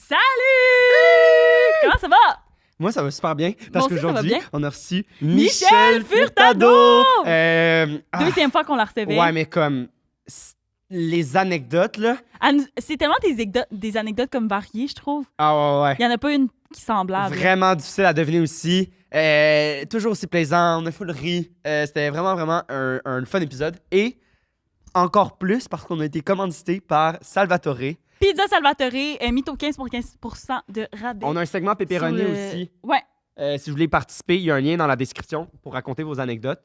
Salut! Comment ça va? Moi, ça va super bien parce Moi aussi, qu'aujourd'hui, ça va bien. on a reçu Michel Michel Furtado! Furtado! Deuxième fois qu'on la recevait. Ouais, mais comme les anecdotes, là. C'est tellement des anecdotes comme variées, je trouve. Ah ouais, Il n'y en a pas une qui est semblable. Vraiment difficile à deviner aussi. Toujours aussi plaisant, on a full ri. C'était vraiment un fun épisode. Et encore plus parce qu'on a été commandité par Salvatore. Pizza Salvatore, Mytho 15 pour 15% de rabais. On a un segment pepperoni sur le- aussi. Ouais. Si vous voulez participer, il y a un lien dans la description pour raconter vos anecdotes.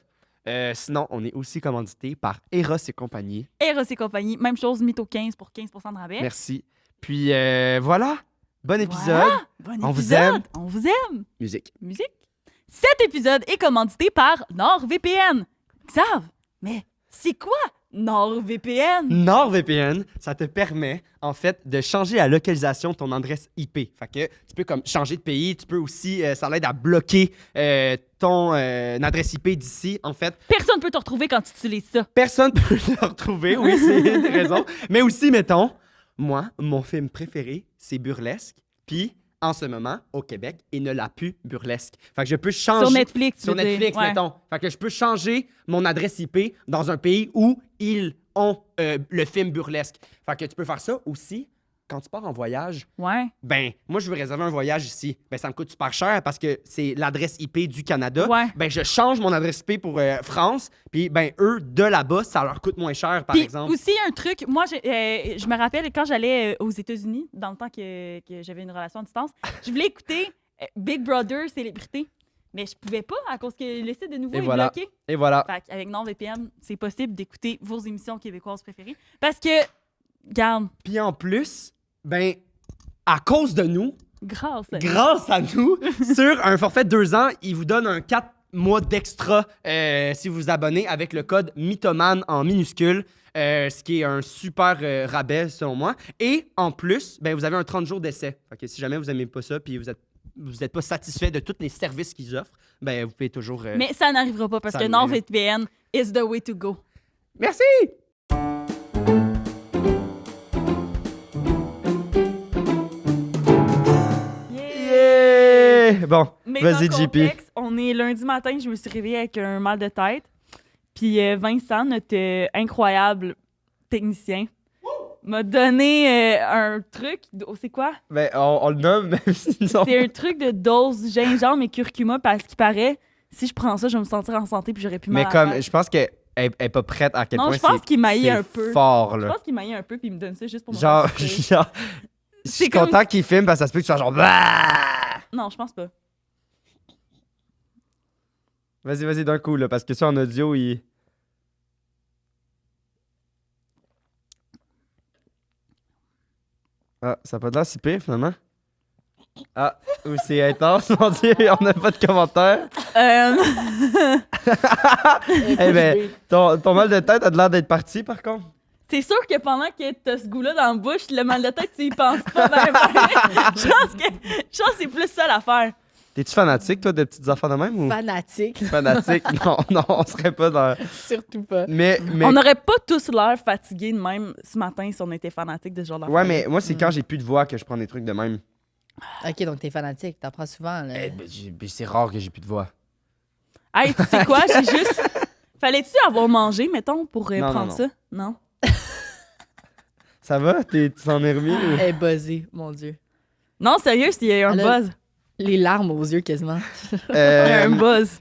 Sinon, on est aussi commandité par Eros et compagnie. Eros et compagnie, même chose, Mytho 15 pour 15% de rabais. Merci. Puis voilà, bon épisode. Voilà. Bon On vous épisode. aime. On vous aime. Musique. Musique. Cet épisode est commandité par NordVPN. Xav, mais c'est quoi NordVPN? NordVPN, ça te permet, en fait, de changer la localisation de ton adresse IP. Fait que tu peux comme changer de pays, tu peux aussi, ça l'aide à bloquer ton adresse IP d'ici, en fait. Personne ne peut te retrouver quand tu utilises ça. Personne peut le retrouver, oui, c'est une raison. Mais aussi, mettons, moi, mon film préféré, c'est Burlesque. Puis, en ce moment, au Québec, il ne l'a plus Burlesque. Fait que je peux changer... Sur Netflix, tu Sur veux dire. Netflix, Ouais. mettons. Fait que je peux changer mon adresse IP dans un pays où ils ont le film Burlesque. Fait que tu peux faire ça aussi quand tu pars en voyage. Ouais. Ben, moi, je veux réserver un voyage ici. Ben, ça me coûte super cher parce que c'est l'adresse IP du Canada. Ouais. Ben, je change mon adresse IP pour France. Puis, ben, eux, de là-bas, ça leur coûte moins cher, par Puis exemple. aussi, un truc, moi, je me rappelle quand j'allais aux États-Unis, dans le temps que j'avais une relation à distance, je voulais écouter Big Brother Célébrité, mais je pouvais pas à cause que le site de nouveau Et est voilà. bloqué. Et voilà. Fait qu'avec NordVPN, c'est possible d'écouter vos émissions québécoises préférées. Parce que, regarde, Puis en plus, ben, à cause de nous, grâce grâce à nous, sur un forfait de 2 ans, ils vous donnent un 4 mois d'extra si vous vous abonnez avec le code mythomane en minuscule, ce qui est un super rabais selon moi. Et en plus, ben, vous avez un 30 jours d'essai. Fait que si jamais vous n'aimez pas ça puis vous êtes pas satisfait de tous les services qu'ils offrent, ben, vous pouvez toujours... Mais ça n'arrivera pas parce Ça que n'arrive. NordVPN is the way to go. Merci! Yeah! Bon, Mais vas-y, dans le JP. contexte, on est lundi matin, je me suis réveillée avec un mal de tête. Puis Vincent, notre incroyable technicien, m'a donné un truc. C'est quoi? Ben, on le nomme, même sinon... C'est un truc de dose gingembre et curcuma parce qu'il paraît, si je prends ça, je vais me sentir en santé puis j'aurais plus mal Mais à comme, la tête. je pense qu'elle est pas prête à quel Non, point je pense qu'il m'haït c'est un peu. fort, Je là. pense qu'il m'aille un peu puis il me donne ça juste pour me Genre, rassurer. genre, je suis C'est comme- content qu'il filme parce que ça se peut que tu sois genre... Bah! Non, je pense pas. Vas-y, d'un coup, là, parce que ça, en audio, il... Ah, ça a pas l'air si pire, finalement. Ah, ou c'est intense, mon Dieu, on n'a pas de commentaires. Eh ben, ton mal de tête a de l'air d'être parti, par contre. C'est sûr que pendant que t'as ce goût-là dans la bouche, le mal de tête, tu y penses pas ben. Je pense que c'est plus ça l'affaire. T'es-tu fanatique, toi, de petites affaires de même, ou... Fanatique. Fanatique? Non, on serait pas dans... Surtout pas. Mais... On n'aurait pas tous l'air fatigués de même ce matin si on était fanatiques de ce genre d'affaire. Ouais, mais moi, c'est quand j'ai plus de voix que je prends des trucs de même. Ok, donc t'es fanatique, t'en prends souvent. Là. Ben, c'est rare que j'ai plus de voix. Hey, tu sais quoi? J'ai juste. Fallait-tu avoir mangé, mettons, pour Non, prendre non. ça? Non. Ça va? Tu t'en es remis? Ou... Elle est buzzée, mon Dieu. Non, sérieux, s'il y a eu un Elle a- buzz. Les larmes aux yeux quasiment. Il y a un buzz.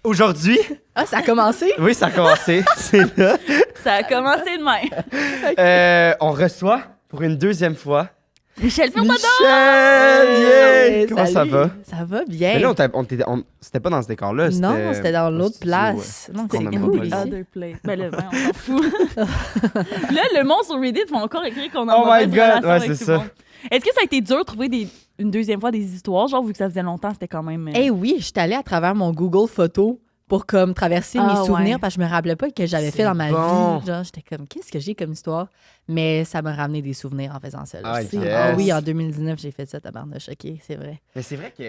Aujourd'hui, Ah, ça a commencé? oui, ça a commencé. C'est là. Ça a commencé de même. On reçoit pour une deuxième fois Michel Furtado! Michel! Yeah! Comment ça Salut. va? Ça va bien. Mais là, c'était pas dans ce décor-là. Non, c'était dans au l'autre studio, place. Non, qu'on c'est a In pas cool pris. the ici. other place. Ben là, ben, on s'en fout. Là, le monde sur Reddit va encore écrire qu'on a Oh my mauvaise God, relation ouais, avec c'est tout ça. le monde. Est-ce que ça a été dur de trouver une deuxième fois des histoires? Genre, vu que ça faisait longtemps, c'était quand même... Eh oui, je suis allée à travers mon Google Photos pour comme traverser Ah, mes souvenirs ouais. parce que je me rappelais pas que j'avais C'est fait dans ma bon. vie. Genre, j'étais comme, qu'est-ce que j'ai comme histoire? Mais ça m'a ramené des souvenirs en faisant ça. là. Ah, Je sais. yes. Ah oui, en 2019, j'ai fait ça, tabarnouche. OK, c'est vrai. Mais c'est vrai que,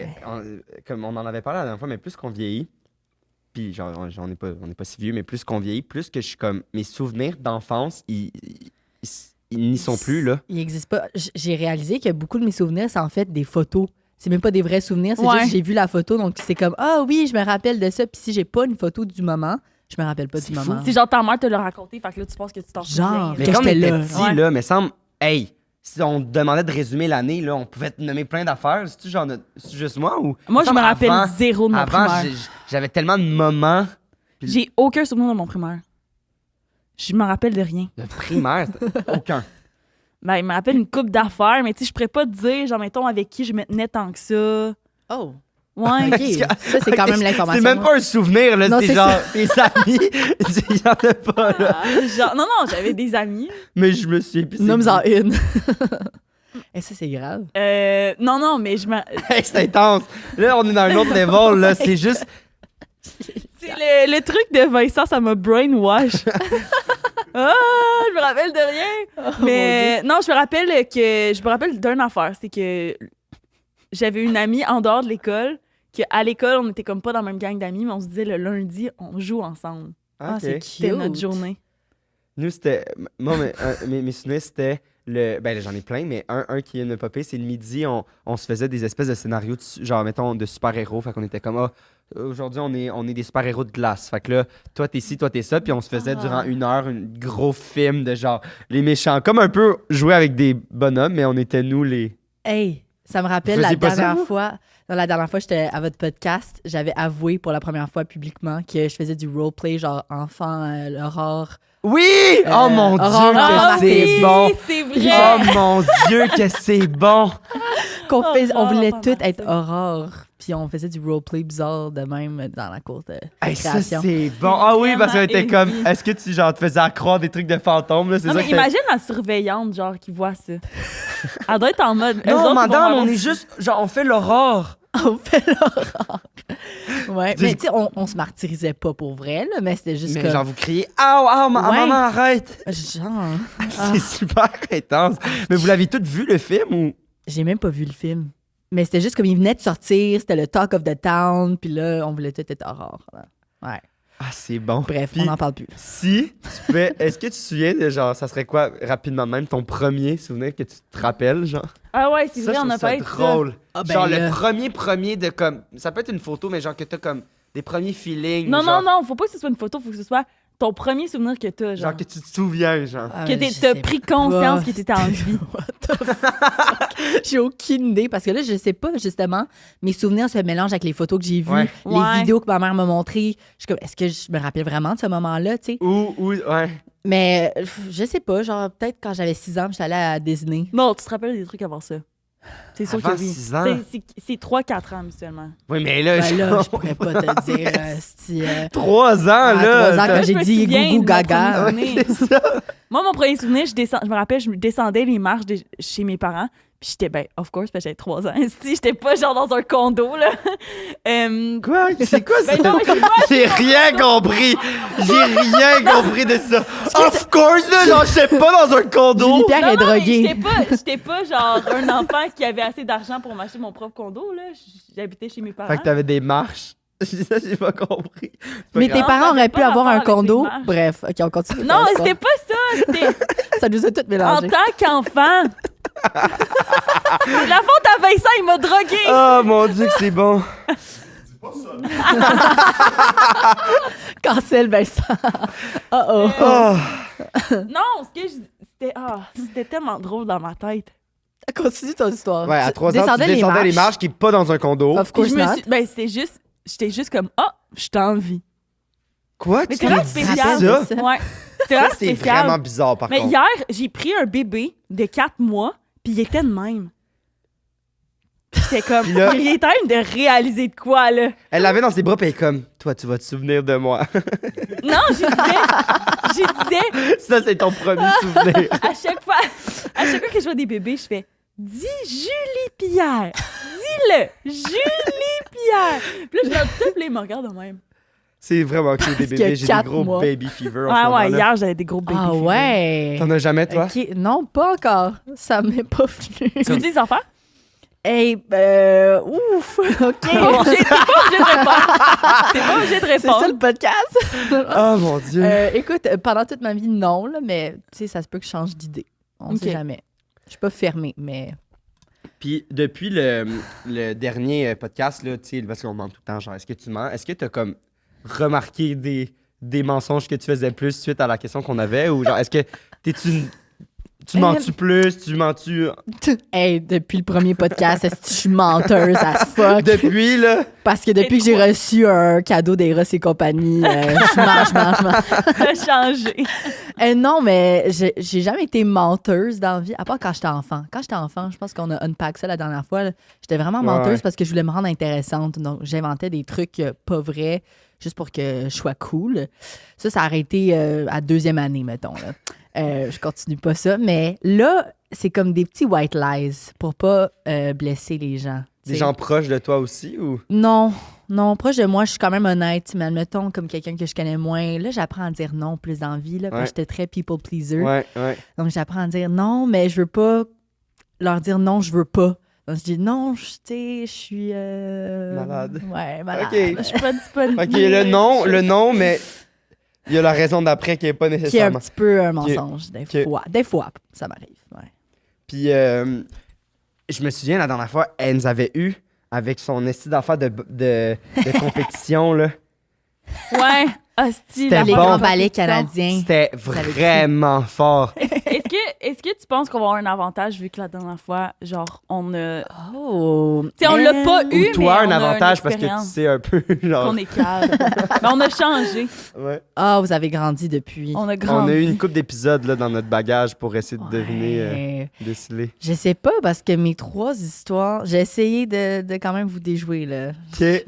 comme on en avait parlé la dernière fois, mais plus qu'on vieillit, puis genre, on n'est pas si vieux, mais plus qu'on vieillit, plus que je suis comme, mes souvenirs d'enfance, ils n'y sont plus, là. Il n'existe pas. J'ai réalisé que beaucoup de mes souvenirs, c'est en fait des photos. C'est même pas des vrais souvenirs, c'est Ouais. juste j'ai vu la photo, donc c'est comme ah oui, je me rappelle de ça. Puis si j'ai pas une photo du moment, je me rappelle pas du C'est fou. moment. C'est genre ta mère te l'a raconté, fait que là, tu penses que tu t'en Genre. souviens. Mais Que quand on j'étais était là. petit, Ouais. là, mais semble, hey, si on te demandait de résumer l'année, là, on pouvait te nommer plein d'affaires. C'est-tu genre, c'est juste moi ou. Moi, je Semble, me rappelle avant- zéro de mon Avant, primaire. j'avais tellement de moments J'ai aucun souvenir de mon primaire. Je me rappelle de rien. de primaire, aucun. Ben, il me rappelle une coupe d'affaires, mais tu sais, je pourrais pas te dire, genre, mettons, avec qui je me tenais tant que ça. Oh. Ouais. OK. Ça, c'est quand même l'information. C'est même pas un souvenir, là. Non, C'est c'est genre tes amis. Il y en a pas, là. Genre, non, j'avais des amis. Mais je me suis plus. Nomme-en une. Et ça, c'est grave. Non, mais je me. Hey, c'est intense. Là, on est dans un autre level, là. C'est juste. C'est le truc de Vincent, ça m'a brainwash. Je me rappelle de rien. Mais non, je me rappelle d'une affaire, c'est que j'avais une amie en dehors de l'école, qu'à l'école, on était comme pas dans la même gang d'amis, mais on se disait le lundi, on joue ensemble. Ah, Ok. c'est C'était cute. notre journée. Nous, c'était. Moi, mes souvenirs, c'était. Ben, là, j'en ai plein, mais un qui vient de me popper, c'est le midi, on se faisait des espèces de scénarios, genre, mettons, de super-héros. Fait qu'on était comme, aujourd'hui, on est des super-héros de glace. Fait que là, toi, t'es ci, toi, t'es ça. Puis on se faisait durant 1 heure un gros film de genre, les méchants. Comme un peu jouer avec des bonhommes, mais on était nous les. Hey, ça me rappelle Vous la faisiez pas ça, dernière vous? fois. Non, la dernière fois, j'étais à votre podcast, j'avais avoué pour la première fois publiquement que je faisais du roleplay, genre enfant, l'aurore. Oui! Oh mon Dieu, Aurore, que c'est oui, bon! c'est Oh vrai! mon Dieu, que c'est bon! On voulait Aurore, toutes être fantastique. aurore. Puis on faisait du roleplay bizarre de même dans la cour de Hey, ça, création. c'est bon! Ah oui, parce qu'on était Vraiment comme, est-ce que tu genre, te faisais accroire des trucs de fantômes? Là? C'est Non, ça mais que t'as- imagine la surveillante, genre, qui voit ça. Elle doit être en mode. eux Non, autres, ils vont madame, voir on ça. est juste, genre, on fait l'aurore. On fait l'aurore. Ouais, Tu- mais tu sais, on se martyrisait pas pour vrai, là, mais c'était juste Mais comme... genre, vous criez, ah, Ouais. maman, arrête! Genre... C'est super intense. Mais vous l'avez toutes vu, le film, ou? J'ai même pas vu le film. Mais c'était juste comme il venait de sortir, c'était le talk of the town, puis là, on voulait tout être aurore. Ouais. Ah, c'est bon. Bref, Puis, on n'en parle plus. Si tu fais, est-ce que tu te souviens de genre, ça serait quoi, rapidement même, ton premier souvenir que tu te rappelles, genre? Ah ouais, c'est Ça, vrai, je on a trouve pas ça été ça. drôle. Ah, ben genre, là. le premier de comme, ça peut être une photo, mais genre que t'as comme des premiers feelings. Non, ou genre, non, faut pas que ce soit une photo, faut que ce soit ton premier souvenir que t'as, genre. Genre que tu te souviens, genre. Ah, Que mais je t'as sais pris pas. conscience que t'étais en vie. What the fuck? J'ai aucune idée parce que là, je sais pas, justement, mes souvenirs se mélangent avec les photos que j'ai vues, Ouais. les Ouais. vidéos que ma mère m'a montrées. Je suis comme, est-ce que je me rappelle vraiment de ce moment-là, tu sais? Ouais. Mais je sais pas, genre, peut-être quand j'avais 6 ans, j'étais allée à Disney. Non, tu te rappelles des trucs avant ça. C'est sûr Avant que oui. 6 ans? C'est 3-4 ans, habituellement. Oui, mais là, Ben là, je pourrais pas te dire, 3 ans, à là. 3 ans, t'as- quand j'ai je me dit souviens gougou de mon gaga. premier souvenir. C'est ça. Moi, mon premier souvenir, je me rappelle, je descendais les marches chez mes parents. Puis j'étais, ben, of course, parce que j'avais 3 ans. J'étais pas genre dans un condo, là. Quoi? C'est quoi ça? Ben non, mais J'ai rien compris. J'ai rien compris de ça. Of course, là, genre, j'étais pas dans un condo. Julie Pierre est non, mais droguée. j'étais pas genre un enfant qui avait assez d'argent pour m'acheter mon propre condo, là. J'habitais chez mes parents. Fait que t'avais des marches. Ça, j'ai pas compris. C'est pas Mais grave. tes parents ça auraient avait pu pas avoir rapport un avec les condo. marches. Bref, OK, on continue. Non, l'histoire. c'était pas ça. C'était Ça nous a tout en mélangé. tant qu'enfant. C'est la faute à Vincent, il m'a drogué. Oh mon Dieu, que c'est bon. Cancel, Vincent. Oh. Oh. Non, c'était tellement drôle dans ma tête. Continue ton histoire. Ouais, à 3 ans, tu Descendais descendais les marches qui est pas dans un condo. Of Puis course not. ben j'étais juste comme je t'en vie. Quoi? Mais Tu c'est vraiment t'es dit spécial. ça? ça? Ouais. C'est Ça, vraiment c'est spécial. vraiment bizarre, par Mais contre. hier, j'ai pris un bébé de 4 mois, puis il était de même. J'étais comme, Puis là- il est temps de réaliser de quoi, là. Elle l'avait dans ses bras, puis elle est comme, toi, tu vas te souvenir de moi. Non, je disais, Ça, c'est ton premier souvenir. à chaque fois que je vois des bébés, je fais, dis Julie Pierre. Dis-le, Julie Pierre. Puis là, je leur dis ça, puis là, ils me regardent de même. C'est vraiment cute, des qu'il y a bébés. J'ai des 4 gros mois. baby fever en ce Ah ouais, moment-là. hier, j'avais des gros bébés. Ah ouais. T'en as jamais, toi? OK. Non, pas encore. Ça m'est pas venu. Tu veux des enfants? Hey, ouf. OK. T'es pas obligé de répondre. T'es pas obligé de C'est ça répondre. le podcast? Oh mon Dieu. Écoute, pendant toute ma vie, non, là, mais tu sais, ça se peut que je change d'idée. On sait jamais. Je suis pas fermée, mais... Puis depuis le dernier podcast, là, tu sais, parce qu'on demande tout le temps, genre, est-ce que tu mens? Est-ce que t'as comme remarqué des mensonges que tu faisais plus suite à la question qu'on avait? Ou genre, est-ce que tu mens-tu plus? Tu mens-tu... Hey, depuis le premier podcast, est-ce que je suis menteuse as fuck? Depuis, là... Parce que depuis que j'ai reçu un cadeau d'Eros et compagnie, je mens. T'as changé. Non, mais j'ai jamais été menteuse dans la vie, à part quand j'étais enfant. Quand j'étais enfant, je pense qu'on a unpack ça la dernière fois, là, j'étais vraiment menteuse parce que je voulais me rendre intéressante. Donc, j'inventais des trucs pas vrais juste pour que je sois cool. Ça a arrêté à 2e année, mettons, là. Je continue pas ça, mais là, c'est comme des petits white lies pour pas blesser les gens. Des t'sais. gens proches de toi aussi, ou... Non, proche de moi, je suis quand même honnête, mais admettons, comme quelqu'un que je connais moins, là, j'apprends à dire non plus dans la vie, là, parce que j'étais très people pleaser. Ouais. Donc, j'apprends à dire non, mais je veux pas leur dire non, je veux pas. Donc, je dis non, tu sais, je suis... Malade. Ouais, malade. OK. Je suis pas disponible. OK, le non, mais il y a la raison d'après qui est pas Qui est un nécessairement. petit peu un mensonge, des fois. Des fois, ça m'arrive, ouais. Puis, je me souviens, la dernière fois, elle nous avait eu avec son esti d'affaires de compétition, là. Ouais. Hostie, C'était Les bon. grands ballets canadiens. C'était vraiment fort. Est-ce que tu penses qu'on va avoir un avantage vu que la dernière fois, genre, on a... Oh! Tu sais, on l'a pas eu, Ou toi, mais un on a avantage une parce que tu expérience sais un peu, genre... qu'on est calme. Mais on a changé. Ouais. Ah, vous avez grandi depuis. On a On grandi. a eu une couple d'épisodes là, dans notre bagage pour essayer de deviner, Ouais. déceler. Je sais pas, parce que mes 3 histoires, j'ai essayé de quand même vous déjouer, là. OK. Ouais,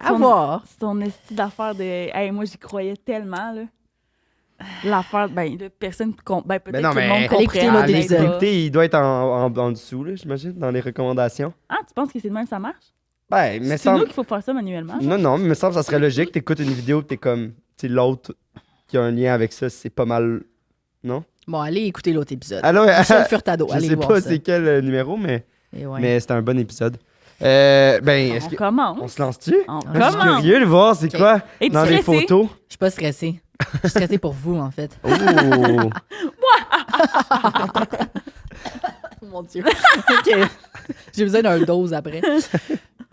à Son- voir. C'est ton esti d'affaire de... Hey, moi, j'y croyais tellement, là. L'affaire, ben, de personne... Ben, peut-être Mais non, que le mais- monde Allez comprend. écouter l'autre peut-être épisode. pas. Écoutez, il doit être en dessous, là, j'imagine, dans les recommandations. Ah, tu penses que c'est de même que ça marche? Ben, mais C'est nous semble... qu'il faut faire ça manuellement. Non, mais me semble que ça serait logique. T'écoutes une vidéo, t'es comme... Tu sais, l'autre qui a un lien avec ça, c'est pas mal... Non? Bon, allez écouter l'autre épisode. Alors, Michel Furtado, je allez sais voir pas ça. c'est quel numéro, mais Et ouais. c'était un bon épisode. Ben, est-ce On que... commence. On se lance-tu? On Je suis commence. curieux de voir c'est Ok. quoi Es-tu dans les stressé? photos. Je suis pas stressée. Je suis stressée pour vous, en fait. Oh! Mon Dieu. OK. J'ai besoin d'un dose après.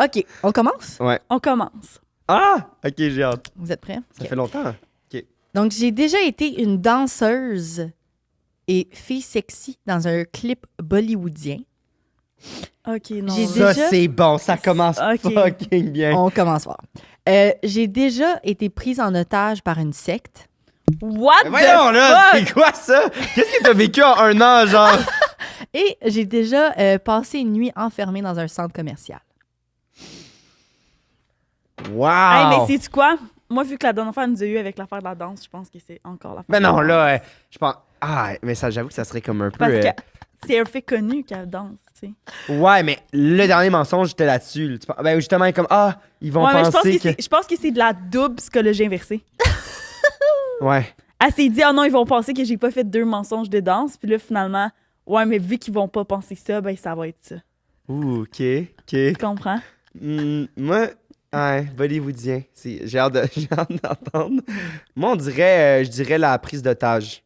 OK, on commence? On commence. Ah! Ok, j'ai hâte. Vous êtes prêts? Ça OK. fait longtemps. Donc, j'ai déjà été une danseuse et fille sexy dans un clip bollywoodien. OK, non. J'ai Ça, déjà- c'est bon. Ça commence Ok. fucking bien. On commence fort. J'ai déjà été prise en otage par une secte. What Mais voyons, the là, fuck? c'est quoi ça? Qu'est-ce que t'as vécu en un an, genre? Et j'ai déjà passé une nuit enfermée dans un centre commercial. Wow! Hey, mais sais-tu quoi? Moi, vu que la dernière fois, elle nous a eu avec l'affaire de la danse, je pense que c'est encore l'affaire. Mais non, de la là, danse. je pense... Ah, mais ça, j'avoue que ça serait comme un peu... Parce que c'est un fait connu qu'elle danse, tu sais. Ouais, mais le dernier mensonge, j'étais là-dessus. là. Ben, justement, comme, ah, ils vont Ouais, mais penser que... je pense que c'est de la double psychologie inversée. Ouais. Elle s'est dit, ah non, ils vont penser que j'ai pas fait 2 mensonges de danse. Puis là, finalement, ouais, mais vu qu'ils vont pas penser ça, ben ça va être ça. Ouh, OK. Tu comprends? Moi, ouais, bollywoodien. J'ai hâte d'entendre. Moi, on dirait, je dirais la prise d'otage.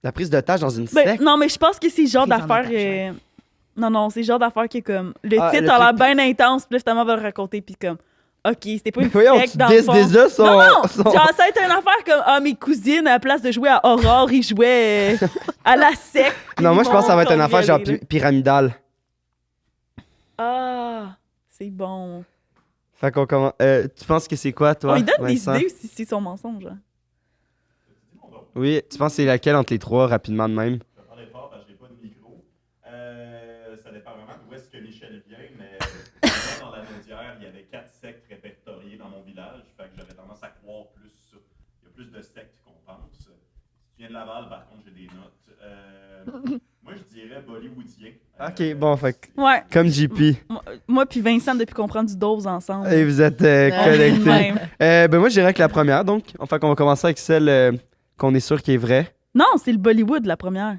La prise d'otage dans une Ben, secte. non, mais je pense que c'est le genre Prise en d'affaire. otage, ouais. Non, c'est le genre d'affaire qui est comme. Le Ah, titre le a l'air truc- bien intense, puis là, finalement, on va le raconter, puis comme. OK, c'était pas une Voyons, secte tu dans le dises fond. déjà son... Non, son- genre, ça a été une affaire comme, ah, mes cousines, à la place de jouer à Aurore, ils jouaient à la secte. Non, moi, je pense que ça va être une Ils affaire vont genre violer, là. pyramidale. Ah, c'est bon. Fait qu'on commence... tu penses que c'est quoi, toi, On lui donne Vincent? des idées aussi, c'est son mensonge. Hein. Oui, tu penses que c'est laquelle entre les trois, rapidement de même? Je vais parler fort parce que j'ai pas de micro. Ça dépend vraiment d'où est-ce que Michel vient, mais dans la Naudière, il y avait 4 sectes répertoriées dans mon village. Fait que j'avais tendance à croire plus ça. Il y a plus de sectes qu'on pense. Si tu viens de Laval, par contre, j'ai des notes. Moi, je dirais bollywoodien. Ok, bon, fait que Ouais. comme JP. Moi puis Vincent, depuis qu'on prend du dose ensemble. Et vous êtes connectés. Même. Ben moi, je dirais que la première, donc. Enfin, qu'on va commencer avec celle qu'on est sûr qui est vraie. Non, c'est le Bollywood, la première.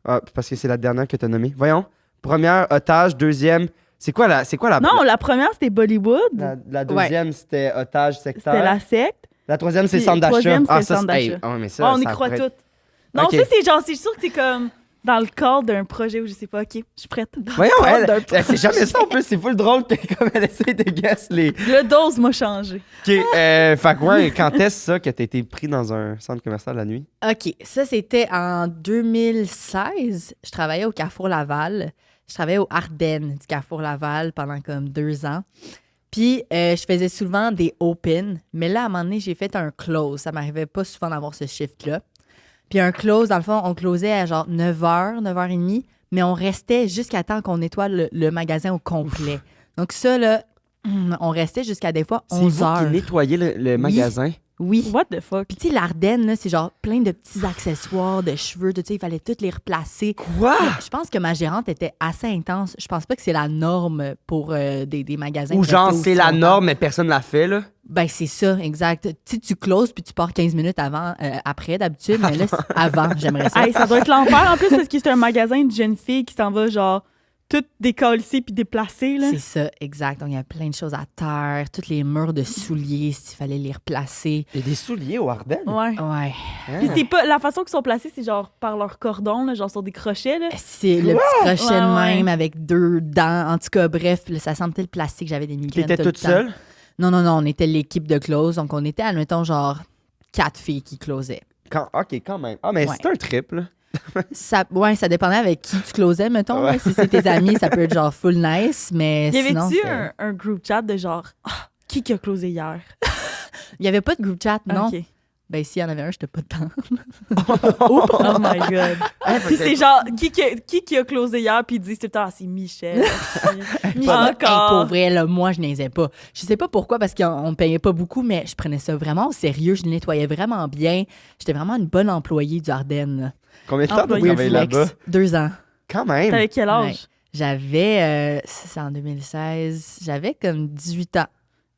Ah, parce que c'est la dernière que t'as nommée. Voyons. Première, otage. Deuxième, c'est quoi la... Non, la première, c'était Bollywood. La deuxième, c'était otage sectaire. C'était la secte. La troisième, c'est Puis, centre d'achat. troisième, c'était ça, centre d'achat. mais ça, on y ça croit pourrait- toutes. Non, Ok. ça, c'est genre, c'est sûr que c'est comme dans le cadre d'un projet où je sais pas, OK, je suis prête. Voyons, cadre d'un elle c'est jamais ça en plus. C'est full drôle que comme elle essaie de guess les. Le dose m'a changé. Ok, fait que ouais, quand est-ce ça que t'as été pris dans un centre commercial la nuit? OK, ça, c'était en 2016. Je travaillais au Carrefour Laval. Je travaillais au Ardennes du Carrefour Laval pendant comme 2 ans. Puis, je faisais souvent des open. Mais là, à un moment donné, j'ai fait un close. Ça m'arrivait pas souvent d'avoir ce shift-là. Puis un close, dans le fond, on closait à genre 9h, 9h30, mais on restait jusqu'à temps qu'on nettoie le magasin au complet. Donc ça, là, on restait jusqu'à des fois C'est vous 11 qui heures. nettoyez le magasin? Oui. What the fuck? Puis tu sais, l'Ardenne, là, c'est genre plein de petits accessoires, de cheveux, tout ça, il fallait tous les replacer. Quoi? Je pense que ma gérante était assez intense. Je pense pas que c'est la norme pour des magasins. Ou de genre, rester c'est aussi la longtemps. norme, mais personne l'a fait, là? Ben, c'est ça, exact. Tu sais, tu closes puis tu pars 15 minutes avant, après d'habitude, mais là, c'est avant, j'aimerais ça. Hey, ça doit être l'enfer en plus parce que c'est un magasin de jeunes filles qui s'en va genre tout décalissé puis déplacé là. C'est ça, exact. Donc, il y a plein de choses à terre, tous les murs de souliers, s'il fallait les replacer. Il y a des souliers au Ardennes? Ouais. Ouais. Puis c'est pas la façon qu'ils sont placés, c'est genre par leur cordon là, genre sur des crochets là. C'est le petit crochet de Ouais, ouais. même avec 2 dents. En tout cas, bref, là, ça sentait le plastique. J'avais des migraines. T'étais tout le toute temps. seule? Non, on était l'équipe de close. Donc, on était, admettons, genre 4 filles qui closaient. Ok, quand même. Ah, mais Ouais. c'est un trip, là. Ça dépendait avec qui tu closais, mettons. Ouais. Là. Si c'est tes amis, ça peut être genre full nice, mais Y sinon... avait-tu c'est- un group chat de genre qui a closé hier? Il n'y avait pas de group chat, non. Ok. Ben, s'il y en avait un, j'étais pas dedans. Oh my god. Puis c'est genre qui a closé hier puis ils disent tout le temps ah, c'est Michel. Hey, pour Encore. vrai, là, moi, je niaisais pas. Je sais pas pourquoi, parce qu'on me payait pas beaucoup, mais je prenais ça vraiment au sérieux. Je nettoyais vraiment bien. J'étais vraiment une bonne employée du Ardennes. là. Combien de temps t'as Employé travaillé Weird là-bas? flex. 2 ans. Quand même. T'avais quel âge? Ouais. J'avais, c'est en 2016, j'avais comme 18 ans.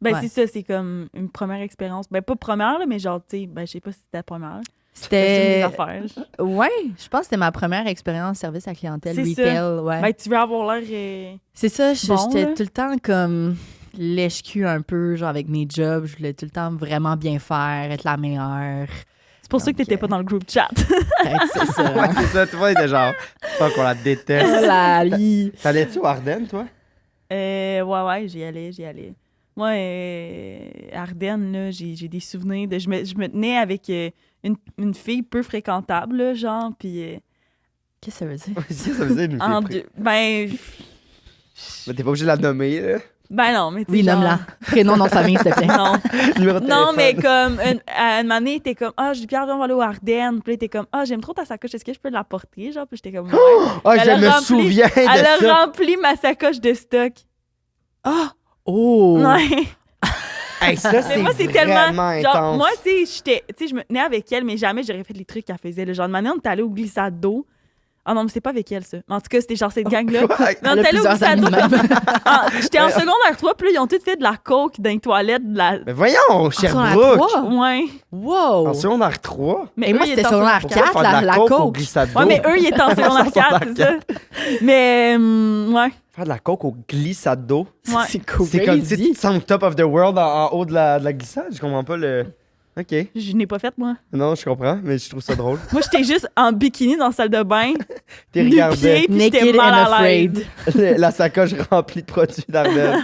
Ben Ouais. c'est ça, c'est comme une première expérience. Ben pas première là, mais genre tu sais, ben je sais pas si c'était la première. C'est C'était. des affaires. Ouais, je pense que c'était ma première expérience service à clientèle, C'est retail. ça. Ouais. Ben tu veux avoir l'air C'est ça, Bon, j'étais là. tout le temps comme lèche-cul un peu, genre avec mes jobs. Je voulais tout le temps vraiment bien faire, être la meilleure. c'est pour ça que Donc, t'étais pas dans le group chat. Peut-être c'est ça. Ouais, c'est ça. Tout le monde était genre, fuck, on la déteste. Lali. T'allais-tu au Ardennes, toi? Ouais, j'y allais. Moi, Ardennes, là, j'ai des souvenirs de. Je me tenais avec une fille peu fréquentable, là, genre, puis Qu'est-ce que ça veut dire? C'est ça, ça veut dire une en fille deux. Ben, Mais t'es pas obligé de la nommer, là. ben non, mais tu sais, Oui, genre- nomme-la. Prénom, nom de famille, s'il te plaît. Non, Numéro de non, téléphone. mais comme, à une année, t'es comme, ah, j'ai Pierre, on va aller au Ardennes. Puis là, t'es comme, ah, j'aime trop ta sacoche, est-ce que je peux la porter? Genre, puis j'étais comme, ouais. Ah, Elle je a me rempli- souviens Elle a de ça. rempli ma sacoche de stock. Ah! Oh! Ouais. Hey, ça, Mais c'est moi, c'est vraiment tellement. Genre, intense. moi, tu sais, je me tenais avec elle, mais jamais j'aurais fait les trucs qu'elle faisait. Là. Genre, de manière, on était allé au glissade d'eau. Ah non, mais c'est pas avec elle, ça. Mais en tout cas, c'était genre cette gang-là. Quoi? Mais on Elle a était allé au plusieurs glissade amis d'eau. même. Ah, j'étais en secondaire 3, puis là, ils ont tous fait de la coke dans les toilettes. De la... Mais voyons, En Sherbrooke. secondaire 3? Ouais. Wow! En secondaire 3? Mais Et eux, moi, ils c'était étaient en secondaire secondaire 4, Faire de la coke au coke. glissade d'eau. Ouais, mais eux, ils étaient en secondaire 4, c'est ça. Mais, ouais. Faire de la coke au glissade d'eau. Ouais. C'est cool. C'est comme si tu te sens au top of the world en haut de la glissade. Je comprends pas le. Ok. Je n'ai pas fait, moi. Non, je comprends, mais je trouve ça drôle. Moi, j'étais juste en bikini dans la salle de bain. T'es nu-pied, regardé puis j'étais Naked mal and à l'aise. afraid. la sacoche remplie de produits d'Ardenne.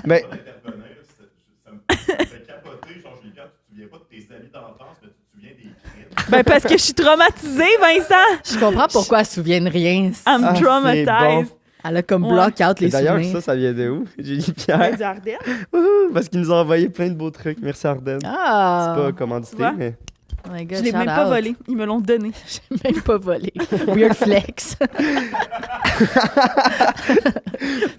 Mais Pas d'intervenir, ça me fait capoter. Genre, Julie, quand tu te souviens pas de tes amis d'enfance, mais tu te souviens des crimes. Ben, parce que je suis traumatisée, Vincent. Je comprends pourquoi elle se souvient de rien. I'm Ah, c'est traumatized. Elle a comme Ouais. block out les d'ailleurs, souvenirs. ça vient de où? Julie Ben, Pierre. du Ardennes. Wouhou, parce qu'il nous a envoyé plein de beaux trucs. Merci Ardennes. Ah! C'est pas commandité, tu vois? mais. Oh my God, Je l'ai shout même pas out. volé. Ils me l'ont donné. J'ai même pas volé. Weird flex.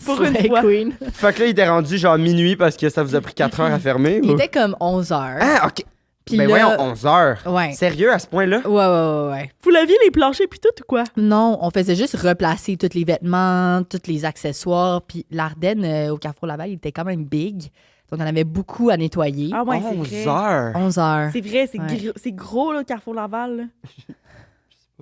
Pour une Slay fois. Queen. Fait que là, il était rendu genre minuit parce que ça vous a pris 4 heures à fermer. Il ou? était comme 11 heures. Ah, ok. Puis Ben là- voyons, 11 heures. Ouais. Sérieux à ce point-là? Ouais. Vous laviez les planchers puis tout ou quoi? Non, on faisait juste replacer tous les vêtements, tous les accessoires. Puis l'Ardenne, au Carrefour Laval, il était quand même big. Donc, on avait beaucoup à nettoyer. Ah ouais, 11 c'est vrai. heures. 11 heures. C'est vrai, c'est Ouais. c'est gros, là, Carrefour Laval. là.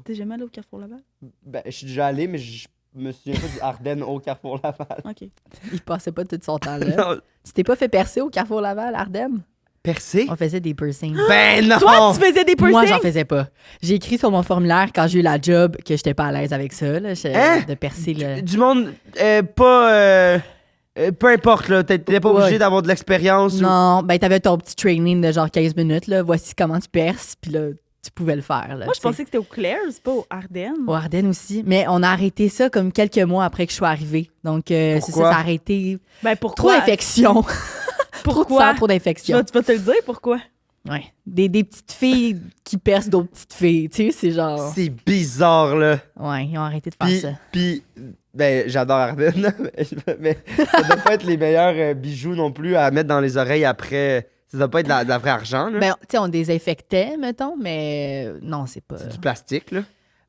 T'es jamais allé au Carrefour Laval? Ben, je suis déjà allé, mais je me souviens pas du Ardennes au Carrefour Laval. OK. Il passait pas tout son temps là. Non, Tu t'es pas fait percer au Carrefour Laval, Ardenne? Percé? On faisait des piercings. Ben non! Toi, tu faisais des piercings? Moi, j'en faisais pas. J'ai écrit sur mon formulaire quand j'ai eu la job que j'étais pas à l'aise avec ça, là, Hein? de percer le... Du monde pas... peu importe, là. T'étais pas obligé Ouais. d'avoir de l'expérience. Non, ben t'avais ton petit training de genre 15 minutes, là. Voici comment tu perces, puis là, tu pouvais le faire, là. Moi, je pensais que c'était au Claire's, pas au Ardennes. Au Ardennes aussi. Mais on a arrêté ça comme quelques mois après que je sois arrivée. Donc, c'est ça, Pourquoi? ça a arrêté. Ben, Trop pourquoi? d'infections. Trop de Pourquoi? sang, trop d'infections. Tu vas te le dire, pourquoi? Ouais. Des petites filles qui percent d'autres petites filles. Tu sais, c'est genre. C'est bizarre, là. Ouais, ils ont arrêté de faire Puis, ça. puis ben, j'adore Ardennes, mais ça doit pas être les meilleurs bijoux non plus à mettre dans les oreilles après. Ça doit pas être de la vraie argent, là. Ben, tu sais, on désinfectait, mettons, mais non, c'est pas. C'est du plastique, là.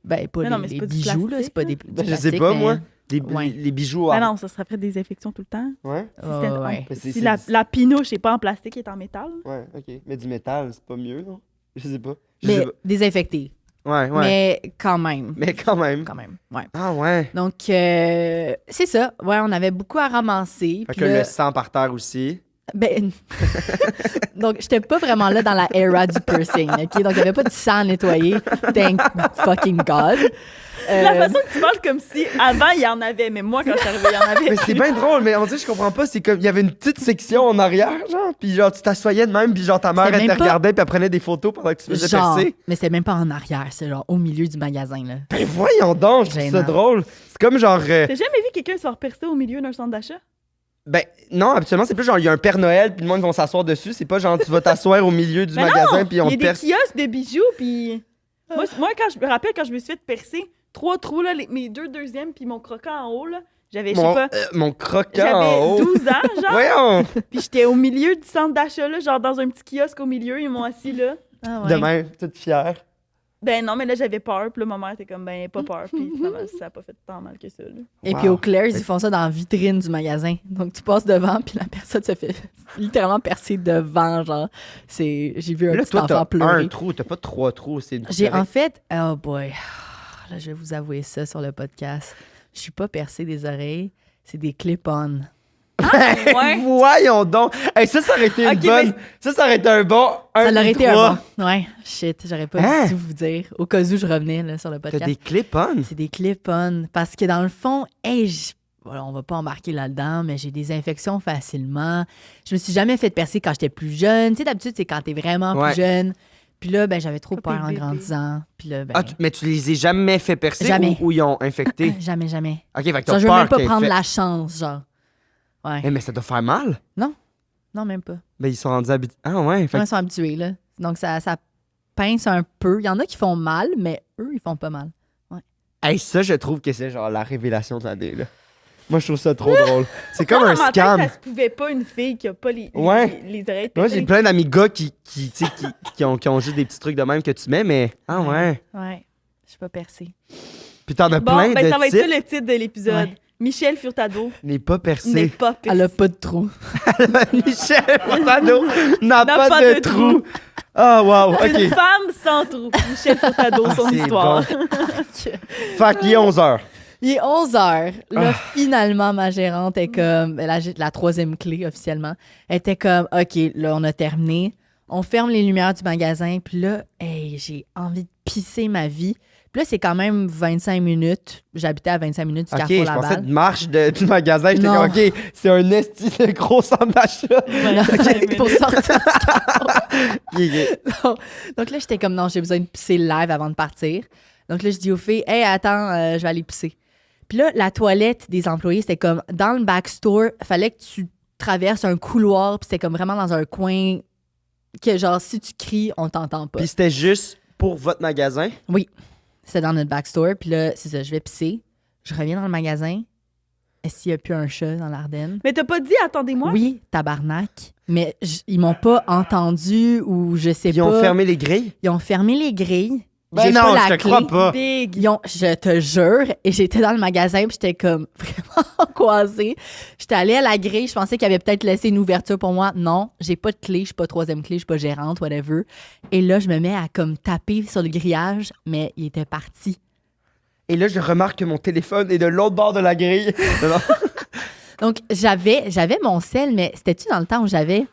Ben, pas Mais non, les, mais c'est les pas du bijoux, là. plastique, C'est pas des. là. du Ben, je sais plastique, pas, mais- moi. Ouais. Les bijoux... Ben non, ça serait après des infections tout le temps. Ouais? Ouais, ouais. C'est- Si c'est- la pinouche n'est pas en plastique, elle est en métal. Ouais, OK. Mais du métal, c'est pas mieux, non? Je sais pas. Je Mais sais pas. désinfecté. Ouais, ouais. Mais quand même. Mais quand même. Quand même, ouais. Ah ouais. Donc, c'est ça. Ouais, on avait beaucoup à ramasser. Fait Puis que là, le sang par terre aussi. ben, donc, j'étais pas vraiment là dans la era du piercing, OK? Donc, il y avait pas de sang à nettoyer. Thank fucking God. La façon que tu parles comme si avant il y en avait, mais moi quand je suis arrivée, il y en avait. Mais c'est bien drôle, mais on dirait, je comprends pas. C'est comme, il y avait une petite section en arrière, genre, puis genre, tu t'assoyais de même, puis genre, ta mère, C'était elle te même pas- regardait, puis elle prenait des photos pendant que tu faisais Genre, percer. mais c'était même pas en arrière, c'est genre au milieu du magasin, là. Ben voyons donc, je trouve ça Gênant. drôle. C'est comme genre. T'as jamais vu quelqu'un se faire percer au milieu d'un centre d'achat? Ben non, habituellement, c'est plus genre, il y a un Père Noël, puis le monde vont s'asseoir dessus. C'est pas genre, tu vas t'asseoir au milieu du Ben magasin, non, puis on il y a te des perce. kiosques de bijoux, puis moi quand je me rappelle quand je me suis fait percer 3 trous là, mes 2 deuxièmes puis mon croquant en haut là, j'avais je sais pas, Mon croquant en j'avais haut. 12 ans genre, Voyons! puis j'étais au milieu du centre d'achat là, genre dans un petit kiosque au milieu, ils m'ont assis là. Ah De même, toute fière. Ben non, mais là j'avais peur, puis là ma mère était comme ben pas peur, puis finalement, ça a pas fait tant mal que ça là. Et Wow. puis au Claire's, ils font ça dans la vitrine du magasin. Donc tu passes devant, puis la personne se fait littéralement percer devant, genre. J'ai vu un Là, petit toi, enfant t'as un pleurer. trou, t'as pas 3 trous. C'est J'ai en fait, oh boy, là je vais vous avouer ça sur le podcast. Je suis pas percée des oreilles, c'est des clip-on. Ouais. Voyons donc! Hey, ça aurait été une Ok, bonne. mais- Ça aurait été un bon. Ça l'aurait été un trois. bon. Ouais, shit, j'aurais pas Hein? dû vous dire. Au cas où je revenais là, sur le T'as podcast. des clip-on? C'est des clip-on. Parce que dans le fond, hey, voilà, on va pas embarquer là-dedans, mais j'ai des infections facilement. Je me suis jamais fait percer quand j'étais plus jeune. Tu sais, d'habitude, c'est quand t'es vraiment Ouais. plus jeune. Puis là, ben, j'avais trop Quand peur t'es en bébé. grandissant. Puis là, ben, Ah, mais tu les ai jamais fait percer Jamais. ou ils ont infecté? jamais, jamais. Ok, fait que Genre, t'as je veux peur même pas qu'ils aient prendre fait- la chance, genre. Ouais. Eh, mais ça doit faire mal. Non, même pas. Ben, ils sont rendus habitués. Ah, ouais. Fait Ils que- sont habitués, là. Donc, ça pince un peu. Il y en a qui font mal, mais eux, ils font pas mal. Hey, ça, je trouve que c'est genre la révélation de l'année, là. Moi, je trouve ça trop drôle. C'est comme Moi, un dans ma tête, scam. ça se pouvait pas une fille qui a pas les Ouais. les oreilles Moi, j'ai pétées. plein d'amis gars tu sais, qui ont juste des petits trucs de même que tu mets, mais. Ah, ouais. Ouais. Je suis pas percée. Puis t'en as Bon, plein ben de ça va être types. ça le titre de l'épisode. Ouais. Michel Furtado N'est pas n'est percé. pas percé. Elle a pas de trou. Michel Furtado n'a pas de trou. Ah, wow. Une OK. femme sans trou. Michel Furtado, Ah, son c'est histoire. Fait qu'il est 11h. Il est 11h. Là, Ah. finalement, ma gérante est comme... la troisième clé, officiellement, était comme, OK, là, on a terminé. On ferme les lumières du magasin. Puis là, hey, j'ai envie de pisser ma vie. Puis là, c'est quand même 25 minutes. J'habitais à 25 minutes du OK, Carrefour je pensais Laval. de marche du magasin. J'étais Non. comme, OK, c'est un esti de gros centre d'achat. Voilà, pour sortir. Yeah. Donc là, j'étais comme, non, j'ai besoin de pisser live avant de partir. Donc là, je dis aux filles, hey, attends, je vais aller pisser. Puis là, la toilette des employés, c'était comme dans le backstore, fallait que tu traverses un couloir, puis c'était comme vraiment dans un coin que, genre, si tu cries, on t'entend pas. Puis c'était juste pour votre magasin. C'était dans notre backstore, puis là, c'est ça, je vais pisser. Je reviens dans le magasin. Est-ce qu'il n'y a plus un chat dans l'Ardenne? Mais t'as pas dit attendez-moi? Oui, tabarnak. Mais ils m'ont pas entendu ou je sais Ils pas. ont fermé les grilles. Ils ont fermé les grilles. Ben J'ai non, pas la je te clé. crois pas. Big. Je te jure, et j'étais dans le magasin, puis j'étais comme vraiment angoissée. J'étais allée à la grille, je pensais qu'il avait peut-être laissé une ouverture pour moi. Non, j'ai pas de clé, je suis pas troisième clé, je suis pas gérante, whatever. Et là, je me mets à comme taper sur le grillage, mais il était parti. Et là, je remarque que mon téléphone est de l'autre bord de la grille. Non, non. Donc, j'avais mon sel, mais c'était-tu dans le temps où j'avais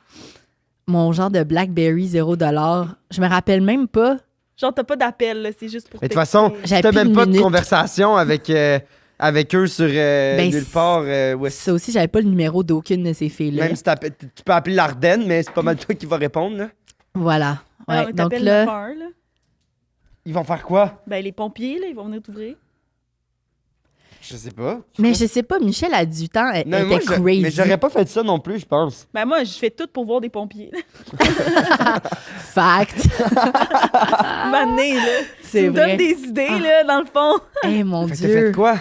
mon genre de BlackBerry 0$. Je me rappelle même pas. Genre, t'as pas d'appel, là, c'est juste pour Mais de toute texter. façon, J'avais t'as plus même de pas de minutes. conversation avec eux sur nulle c'est- part. Ouais. Ça aussi, j'avais pas le numéro d'aucune de ces filles-là. Même si tu peux appeler l'Ardenne, mais c'est pas mal toi qui va répondre. Là. Voilà. Ah, Ouais, mais donc t'appelles là, 911, là. Ils vont faire quoi? Ben, les pompiers, là, ils vont venir t'ouvrir. Je sais pas. mais je sais pas, Michel a du temps, elle Non, moi, était crazy. mais j'aurais pas fait ça non plus, je pense. Ben, moi, je fais tout pour voir des pompiers. Fact. Mané, là. C'est Tu me vrai. donnes des idées, là, dans le fond. Eh mon Fait que t'as Dieu. fait quoi?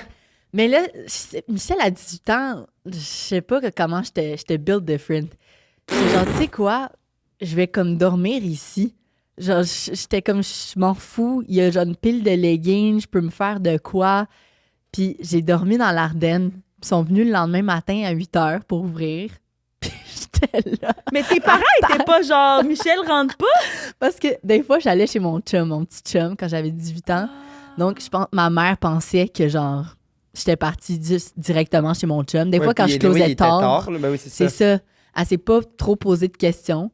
Mais là, Michel a 18 ans. Je sais pas comment j'étais build different. Genre, tu sais quoi? Je vais comme dormir ici. Genre, j'étais comme, je m'en fous. Il y a genre une pile de leggings, je peux me faire de quoi. Puis j'ai dormi dans l'Ardenne. Ils sont venus le lendemain matin à 8 h pour ouvrir. Puis j'étais là. Mais tes parents étaient pas genre, Michel rentre pas. Parce que des fois, j'allais chez mon petit chum, quand j'avais 18 ans. Donc, je pense ma mère pensait que genre, j'étais partie directement chez mon chum. Des fois, quand je closais tard, là, ben oui, c'est c'est ça. ça. Elle s'est pas trop posé de questions.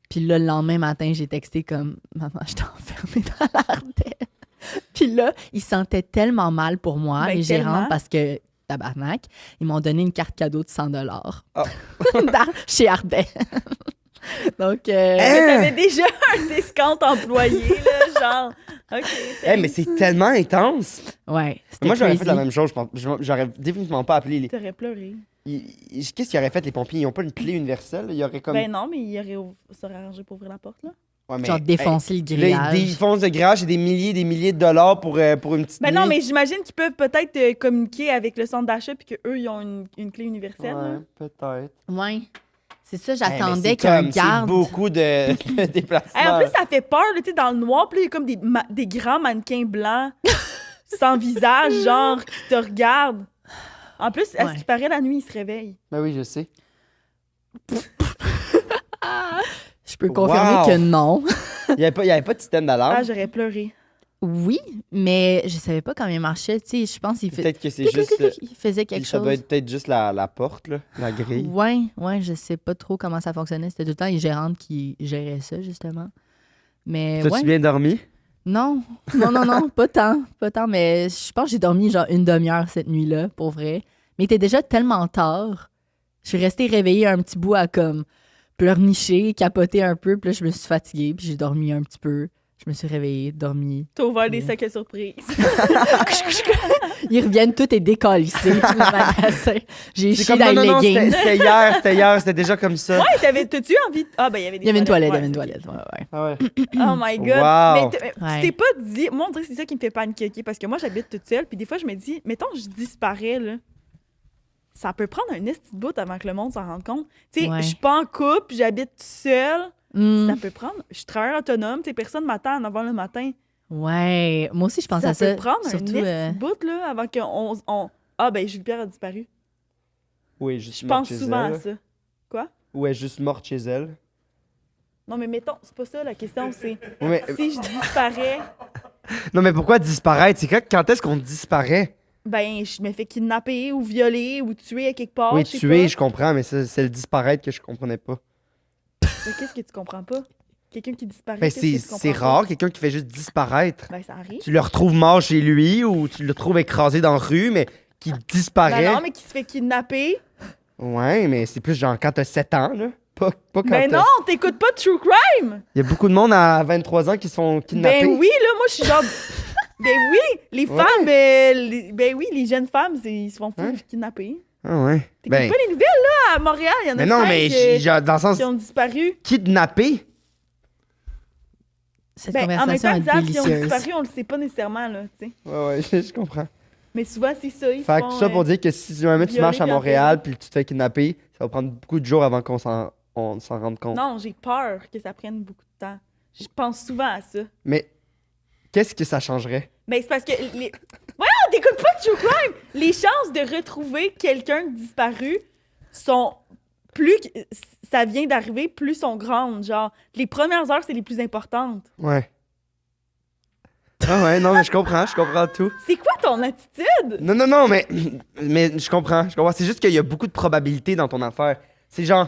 Puis là, le lendemain matin, j'ai texté comme « Maman, je t'ai enfermée dans l'Ardenne. » Puis là, ils se sentaient tellement mal pour moi, Ben, les gérants, tellement. parce que, tabarnak, ils m'ont donné une carte cadeau de 100$ Ah. chez Ardenne. Donc, Mais t'avais déjà un discount employé, là, genre. OK. Mais c'est tellement intense. ouais, c'était Moi, j'aurais fait crazy. la même chose, je pense. J'aurais définitivement pas appelé les. T'aurais pleuré. Qu'est-ce qu'ils auraient fait, les pompiers? Ils ont pas une clé universelle? Il y aurait comme. Ben non, mais il serait arrangé pour ouvrir la porte, là. Ouais, mais, Genre défoncer le là, grillage. ils foncent de grillage, c'est des milliers de dollars pour une petite. Ben non, nuit. mais j'imagine qu'ils peuvent peut-être communiquer avec le centre d'achat puis qu'eux, ils ont une clé universelle. là. Ouais, peut-être. Ouais. C'est ça, Mais j'attendais c'est qu'un comme- garde... C'est beaucoup de déplacements. Hey, en plus, ça fait peur, là, tu sais, dans le noir, puis là, il y a comme des grands mannequins blancs, sans visage, genre, qui te regardent. En plus, à ce Ouais. qui paraît, la nuit, ils se réveillent. Ben oui, je sais. Je peux confirmer Wow. que non. Il y avait pas de système d'alarme. Ah, j'aurais pleuré. Oui, mais je savais pas comment il marchait. Tu sais, je pense qu'il Peut-être que c'est juste. il faisait quelque Ça chose. doit être peut-être juste la porte, là, la grille. Ouais, je sais pas trop comment ça fonctionnait. C'était tout le temps les gérantes qui géraient ça, justement. Mais T'as-tu ouais. bien dormi? Non, pas tant, mais je pense que j'ai dormi genre une demi-heure cette nuit-là, pour vrai. Mais il était déjà tellement tard. Je suis restée réveillée un petit bout à comme pleurnicher, capoter un peu, puis là je me suis fatiguée, puis j'ai dormi un petit peu. Je me suis réveillée, dormi. T'as ouvert des sacs à surprise. Ils reviennent tous et décalissés, le magasin. J'ai C'est chié comme dans les non, leggings. c'était hier, c'était déjà comme ça. Ouais, t'as-tu envie... Ah, ben, il y avait des Il y avait une toilette, ouais, ouais. Ah ouais. Oh my God. Wow. Mais tu Ouais. t'es pas dit... Moi, on dirait que c'est ça qui me fait paniquer, OK? Parce que moi, j'habite toute seule, puis des fois, je me dis, mettons, je disparais, là. Ça peut prendre un esti de bout avant que le monde s'en rende compte. Tu sais, Ouais. je suis pas en couple, j'habite toute seule. Hmm. Ça peut prendre... Je suis travailleur autonome, tu sais, personne m'attend à 9h le matin. Ouais, moi aussi je pense à Ça ça. peut prendre Surtout, un esti de bout, là, avant qu'on... Ah, ben, Jules Pierre a disparu. Oui, juste Je morte pense chez souvent elle. à ça. Quoi? Ouais, juste morte chez elle. Non, mais mettons, c'est pas ça la question, c'est Ouais, mais- si je disparais, Non, mais pourquoi disparaître? C'est quand est-ce qu'on disparaît? ben, je me fais kidnapper ou violer ou tuer à quelque part. Oui, je sais tuer, pas. je comprends, mais c'est le disparaître que je comprenais pas. Mais qu'est-ce que tu comprends pas? Quelqu'un qui disparaît, Ben, qu'est-ce que tu comprends c'est pas? rare, quelqu'un qui fait juste disparaître. Ben, ça arrive. Tu le retrouves mort chez lui ou tu le trouves écrasé dans la rue, mais qui disparaît. Ben non, mais qui se fait kidnapper. Ouais, mais c'est plus genre quand t'as 7 ans, là. Pas quand Ben t'as- non, t'écoutes pas de True Crime! Il y a beaucoup de monde à 23 ans qui se font kidnapper. Ben oui, là, moi, je suis genre... Ben oui, les Ouais. femmes, ben oui, les jeunes femmes, ils se font Hein? kidnapper. Ah ouais. T'écoutes Ben, pas les nouvelles, là, à Montréal, il y en a mais non, 5 mais genre, dans le sens qui ont disparu. kidnapper. Cette Ben, en même conversation temps, est disant qu'ils ont délicieuse. disparu, on le sait pas nécessairement, là, tu sais. Ouais, je comprends. Mais souvent, c'est ça, ils Fait font... que tout ça pour dire que si jamais tu violer marches à puis Montréal enterrer. puis tu te fais kidnapper, ça va prendre beaucoup de jours avant qu'on s'en rende compte. Non, j'ai peur que ça prenne beaucoup de temps. Je pense souvent à ça. Mais qu'est-ce que ça changerait? Mais c'est parce que les... Voyons, t'écoutes pas de True Crime! Les chances de retrouver quelqu'un de disparu sont... Plus que ça vient d'arriver, plus sont grandes. Genre, les premières heures, c'est les plus importantes. Ouais. Ah ouais, non, mais je comprends tout. C'est quoi ton attitude? Non, mais je comprends. C'est juste qu'il y a beaucoup de probabilités dans ton affaire. C'est genre...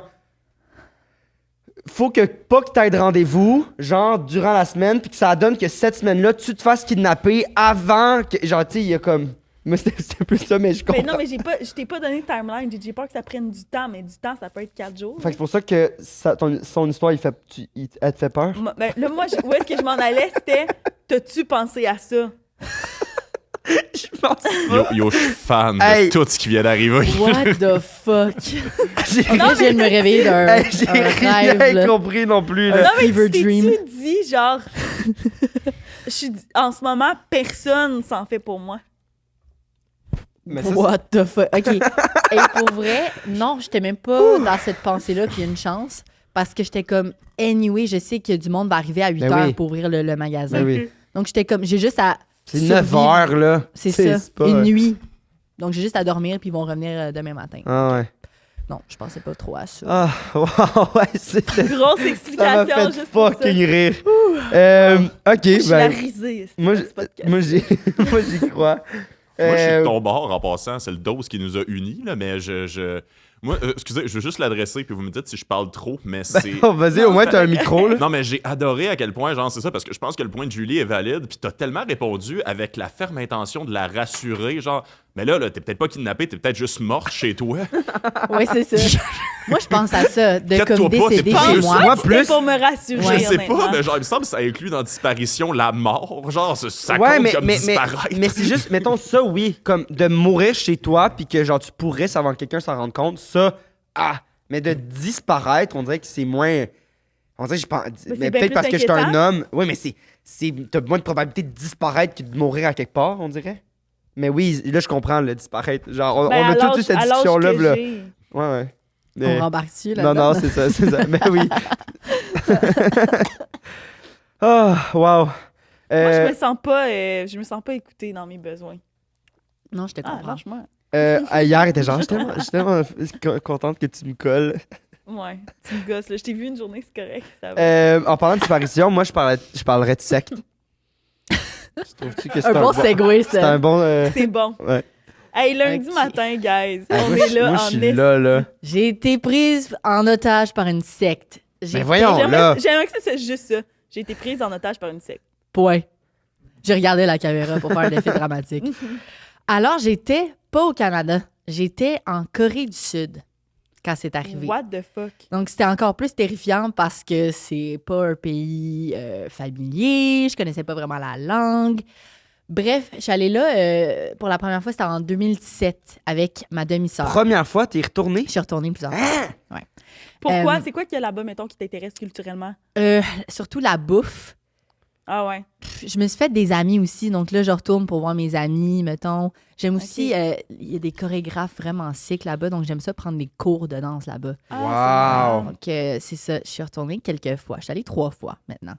faut que pas que t'aies de rendez-vous, genre, durant la semaine, puis que ça donne que cette semaine-là, tu te fasses kidnapper avant que. Genre, tu sais, il y a comme. Moi, c'était plus ça, mais je comprends. Mais non, mais je t'ai pas donné de timeline. J'ai peur que ça prenne du temps, mais du temps, ça peut être 4 jours. Fait que c'est pour ça que son histoire, elle te fait peur. Ben, là, moi, où est-ce que je m'en allais, c'était t'as-tu pensé à ça? Je pense. Yo, je suis fan Hey. de tout ce qui vient d'arriver. What the fuck? J'ai En fait, je viens de me réveiller d'un Hey, j'ai un rêve. rien là. compris non plus. Un Là. Non, mais fever tu dream. t'es-tu dit, genre, en ce moment, personne s'en fait pour moi. Mais ça, What the fuck? OK. Et pour vrai, non, j'étais même pas dans cette pensée-là qu'il y a une chance. Parce que j'étais comme, anyway, je sais que du monde va arriver à 8 Ben heures oui. pour ouvrir le magasin. Ben oui. Donc, j'étais comme, j'ai juste à. C'est 9 survivre. heures, là. C'est T'sais, ça. pas- Une nuit. Donc, j'ai juste à dormir, puis ils vont revenir demain matin. Ah ouais. Non, je pensais pas trop à ça. Ah, wow, ouais, c'était. Grosse Ça m'a explication, fait juste pour ça. fucking rire. Ok, Je suis la ben. risée. Moi, dans ce podcast. moi, j'y crois. Moi, je suis de Euh, ton bord en passant. C'est le dose qui nous a unis, là, mais Moi, excusez, je veux juste l'adresser, puis vous me dites si je parle trop, mais c'est... oh, vas-y, Non, au moins, c'est t'as un correct. micro, là. Non, mais j'ai adoré à quel point, genre, c'est ça, parce que je pense que le point de Julie est valide, puis t'as tellement répondu avec la ferme intention de la rassurer, genre, mais là t'es peut-être pas kidnappé, t'es peut-être juste morte chez toi. Oui, c'est ça. Moi, je pense à ça, de Inquiète-toi comme pas, t'es décéder pas chez juste moi. moi. C'était plus- pour me rassurer, Ouais. Je sais honnêtement. pas, mais genre, il me semble que ça inclut dans disparition la mort, genre, ça Ouais, compte comme disparaître. mais c'est juste, mettons ça, oui, comme de mourir chez toi, puis que genre tu pourrais, avant que quelqu'un s'en rende compte, ça, mais de disparaître, on dirait que c'est moins. On dirait que je pense. c'est Mais bien peut-être plus parce que je suis un inquiétant. homme. Oui, mais t'as moins de probabilité de disparaître que de mourir à quelque part, on dirait. Mais oui, là, je comprends le disparaître. Genre, on Ben, a à tous eu l'âge- cette à l'âge discussion-là, que là. j'ai. Ouais, ouais. On Mais- rembarque-tu Non, là-dedans? non, c'est ça, c'est ça. Mais oui. Ah, wow. Moi, Euh, je me sens pas écoutée dans mes besoins. Non, je te Ah, comprends. lâche-moi. hier, était genre, je suis tellement contente que tu me colles. Ouais, tu me gosses, là. Je t'ai vu une journée, c'est correct. Ça va. En parlant de disparition, moi, je parlerais de secte. Je trouve-tu que c'est Un bon bon- segway, C'est un ça. bon. C'est bon. Ouais. Hey, lundi Ok. matin, guys. Ah, On moi, est je- là moi, en je suis là. J'ai été prise en otage par une secte. Mais voyons, là. J'aimerais que ça soit juste ça. J'ai été prise en otage par une secte. Point. J'ai regardé la caméra pour faire l'effet dramatique. Alors, j'étais pas au Canada. J'étais en Corée du Sud quand c'est arrivé. What the fuck? Donc, c'était encore plus terrifiant parce que c'est pas un pays familier. Je connaissais pas vraiment la langue. Bref, je suis allée là pour la première fois, c'était en 2017 avec ma demi-sœur. Première fois, t'es retourné? Je suis retournée plusieurs fois. Hein? Pourquoi? C'est quoi qu'il y a là-bas, mettons, qui t'intéresse culturellement? Surtout la bouffe. Ah ouais. Je me suis fait des amis aussi, donc là, je retourne pour voir mes amis, mettons. J'aime aussi, il y a des chorégraphes vraiment sick là-bas, donc j'aime ça prendre des cours de danse là-bas. Ah, Wow. Donc, c'est ça, je suis retournée quelques fois. Je suis allée 3 fois maintenant.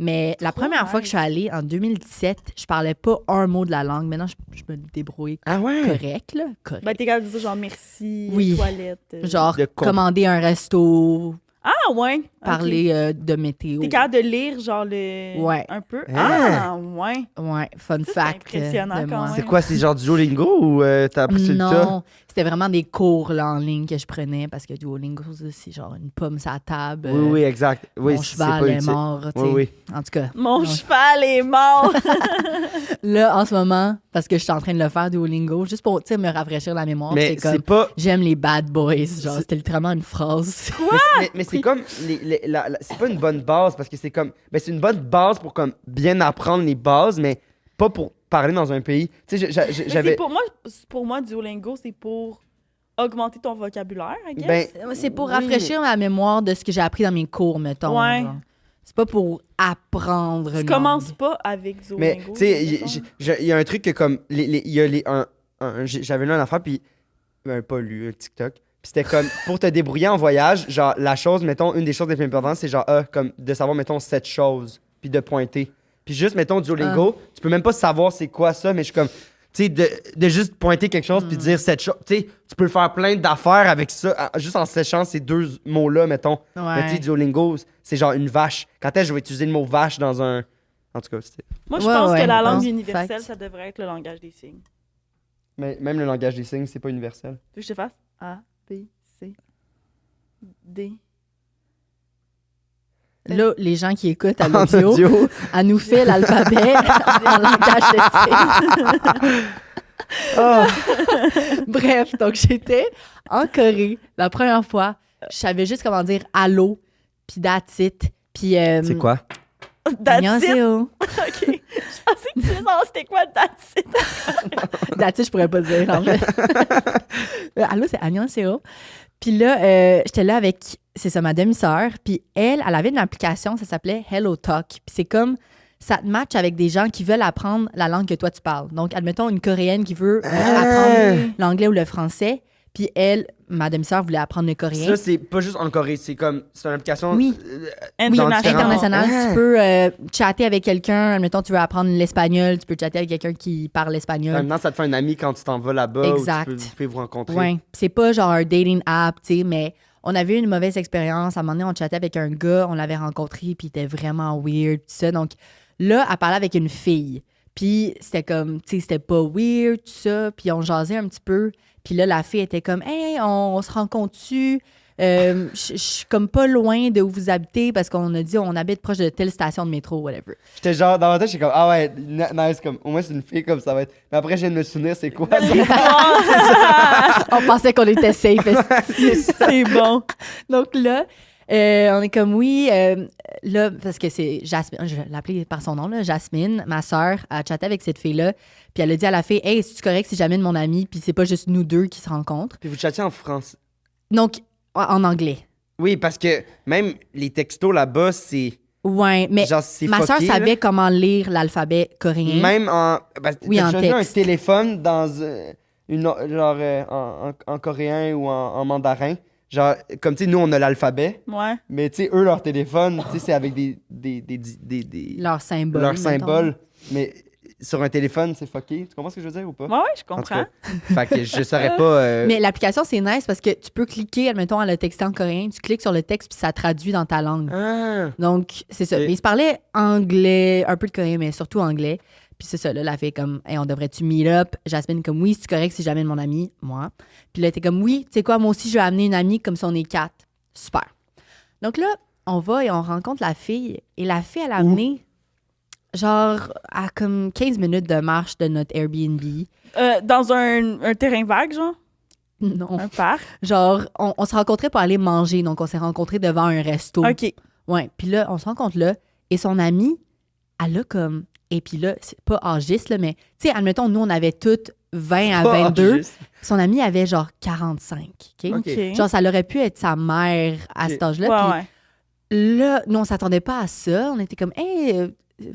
Mais la Trop première fois que nice. je suis allée, en 2017, je parlais pas un mot de la langue. Maintenant, je me débrouille Ah ouais? correct, là. Correct. Ben, t'es capable de dire genre merci, Oui. toilette. Genre, De con- commander un resto, Ah ouais. parler de météo. T'es capable de lire genre le. Ouais. Un peu. Hein? Ah ouais. Ouais, fun c'est fact impressionnant de quand moi. même. C'est quoi, c'est genre du Duolingo ou t'as appris sur le tas? Non, c'était vraiment des cours là, en ligne que je prenais parce que Duolingo, c'est genre une pomme sur la table. Oui, oui, exact. Oui, mon c'est cheval pas est utile. mort. tu Oui, sais. oui. En tout cas, Mon Ouais. cheval est mort. là, en ce moment, parce que je suis en train de le faire Duolingo, juste pour tu sais, me rafraîchir la mémoire, Mais c'est comme c'est pas. j'aime les bad boys. Genre, C'est- c'était littéralement une phrase. Mais c'est comme. C'est pas une bonne base parce que c'est comme. Ben, c'est une bonne base pour comme bien apprendre les bases, mais pas pour parler dans un pays. Tu sais, Mais c'est j'avais. pour moi, Duolingo, c'est pour augmenter ton vocabulaire, I guess. Ben, C'est pour oui. rafraîchir ma mémoire de ce que j'ai appris dans mes cours, mettons. Ouais. genre. C'est pas pour apprendre. Tu une commences langue. pas avec Mais Duolingo. tu sais, il me semble. il y a un truc que comme. Il y a j'avais lu un affaire, puis. Pas lu, un TikTok. Puis c'était comme, pour te débrouiller en voyage, genre, la chose, mettons, une des choses les plus importantes, c'est genre, comme de savoir, mettons, cette chose, puis de pointer. Puis juste, mettons, Duolingo, tu peux même pas savoir c'est quoi ça, mais je suis comme, tu sais, de juste pointer quelque chose, puis dire cette chose. Tu sais, tu peux faire plein d'affaires avec ça, juste en séchant ces deux mots-là, mettons. Mais tu sais, Ouais. Duolingo, c'est genre une vache. Quand est-ce que je vais utiliser le mot vache dans un. En tout cas, c'était. Moi, je Ouais, pense ouais, que la langue bon, universelle, fact. ça devrait être le langage des signes. Mais même le langage des signes, c'est pas universel. Tu veux que je te fasse A, B, C, D. là, les gens qui écoutent à En l'audio, audio. elle nous fait l'alphabet en langage de signes. Ah. Bref, donc j'étais en Corée la première fois. Je savais juste comment dire allô, puis that's it. Puis. C'est quoi? That's it. Annyeonghaseyo. OK. Je pensais que tu disais, non, c'était quoi that's it? That's it, je pourrais pas dire, en fait. Allô, c'est annyeonghaseyo. Puis là, j'étais là avec, c'est ça, ma demi-sœur. Puis elle avait une application, ça s'appelait Hello Talk. Puis c'est comme, ça te match avec des gens qui veulent apprendre la langue que toi, tu parles. Donc, admettons une Coréenne qui veut apprendre l'anglais ou le français. Puis elle, ma demi-sœur, voulait apprendre le coréen. Ça, c'est pas juste en Corée, c'est comme, c'est une application. Oui. Oui, international. Tu peux chatter avec quelqu'un. Admettons, tu veux apprendre l'espagnol. Tu peux chatter avec quelqu'un qui parle l'espagnol. Maintenant, ça te fait un ami quand tu t'en vas là-bas. Exact. Ou vous pouvez vous rencontrer. Oui. C'est pas genre un dating app, tu sais, mais on avait eu une mauvaise expérience. À un moment donné, on chattait avec un gars, on l'avait rencontré, puis il était vraiment weird, tout ça. Donc là, elle parlait avec une fille. Puis c'était comme, tu sais, c'était pas weird, tout ça. Puis on jasait un petit peu. Puis là, la fille était comme, hey, on se rencontre-tu? Je suis comme pas loin de où vous habitez parce qu'on a dit on habite proche de telle station de métro, whatever. J'étais genre, dans ma tête, j'étais comme, ah ouais, nice, comme, au moins c'est une fille comme ça va être. Mais après, je viens de me souvenir, c'est quoi ça? On pensait qu'on était safe. C'est bon. Donc là, on est comme oui, là, parce que c'est Jasmine, je vais l'appeler par son nom, là, Jasmine, ma sœur, a chatté avec cette fille-là, puis elle a dit à la fille, hey, c'est-tu correct si j'amène mon ami, puis c'est pas juste nous deux qui se rencontrent. Puis vous chattiez en France. Donc, en anglais. Oui, parce que même les textos là-bas, c'est. Ouais, mais genre, c'est ma sœur fucké, savait là. comment lire l'alphabet coréen. Même en. Oui, t'as en déjà vu un texte. téléphone dans en coréen ou en mandarin. Genre, comme tu sais, nous, on a l'alphabet, Ouais. mais tu sais, eux, leur téléphone, tu sais, c'est avec des Leur symbole. leurs mettons. symboles. Mais sur un téléphone, c'est fucké. Tu comprends ce que je veux dire ou pas? Ouais, je En tout comprends. cas, fait que je saurais pas. Mais l'application, c'est nice parce que tu peux cliquer, admettons, à le texter en coréen, tu cliques sur le texte puis ça traduit dans ta langue. Ah! Donc, c'est ça. Et- Mais ils se parlaient anglais, un peu de coréen, mais surtout anglais. Puis c'est ça, là, la fille comme, hey, on devrait-tu meet up? Jasmine comme, oui, c'est correct si j'amène mon ami, moi. Puis là, t'es comme, oui, tu sais quoi, moi aussi, je vais amener une amie comme si on est 4. Super. Donc là, on va et on rencontre la fille. Et la fille, elle a amené, genre, à comme 15 minutes de marche de notre Airbnb. Dans un terrain vague, genre? Non. Un parc? Genre, on se rencontrait pour aller manger. Donc, on s'est rencontrés devant un resto. OK. Ouais. Puis là, on se rencontre là. Et son amie, elle a comme... Et puis là, c'est pas âgiste, là, mais... Tu sais, admettons, nous, on avait toutes 20 à 22. Son amie avait genre 45. OK? OK. OK. Genre, ça aurait pu être sa mère à OK. cet âge-là. Ouais, Puis ouais. là, nous, on s'attendait pas à ça. On était comme, hey,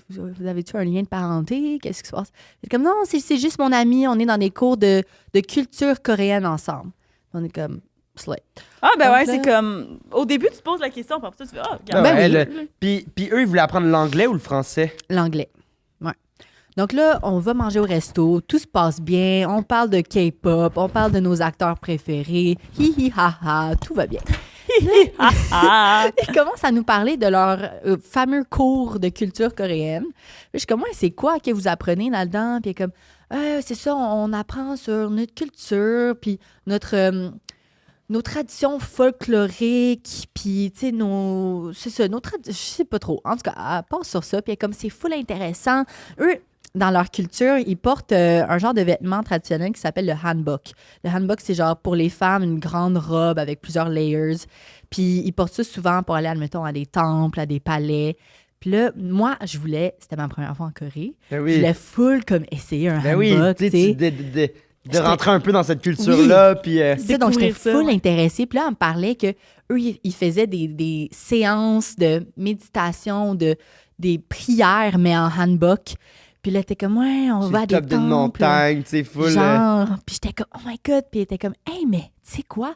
vous avez-tu un lien de parenté? Qu'est-ce qui se passe? C'est comme, non, c'est juste mon ami. On est dans des cours de culture coréenne ensemble. On est comme, slay. Ah, ben Donc ouais, là- c'est comme... Au début, tu te poses la question, puis après ça, tu fais, ah, Ah regarde. Ben ouais, oui. Puis eux, ils voulaient apprendre l'anglais ou le français? L'anglais. Ouais. Donc là, on va manger au resto, tout se passe bien, on parle de K-pop, on parle de nos acteurs préférés, hi hi ha ha, tout va bien. Ah! Ils commencent à nous parler de leur fameux cours de culture coréenne. Puis je suis comme, ouais, c'est quoi que vous apprenez là-dedans? Puis il est comme, c'est ça, on apprend sur notre culture, puis nos traditions folkloriques, puis, tu sais, c'est ça, je sais pas trop. En tout cas, elle passe sur ça, puis elle est comme, c'est full intéressant. Eux, dans leur culture, ils portent un genre de vêtement traditionnel qui s'appelle le hanbok. Le hanbok, c'est genre pour les femmes, une grande robe avec plusieurs layers. Puis ils portent ça souvent pour aller, admettons, à des temples, à des palais. Puis là, moi, c'était ma première fois en Corée. Ben Je oui. voulais full comme essayer un Ben oui, hanbok, tu tu sais, sais. de rentrer un peu dans cette culture-là, puis... C'est ça, donc j'étais Découvrir ça, full ouais. intéressée. Puis là, on me parlait que eux, ils faisaient des séances de méditation, des prières, mais en hanbok. Puis là, t'es comme, ouais, on sur va à le des top d'une temples. montagne, tu sais, full... Genre, puis j'étais comme, oh my God. Puis il était comme, hey, mais tu sais quoi?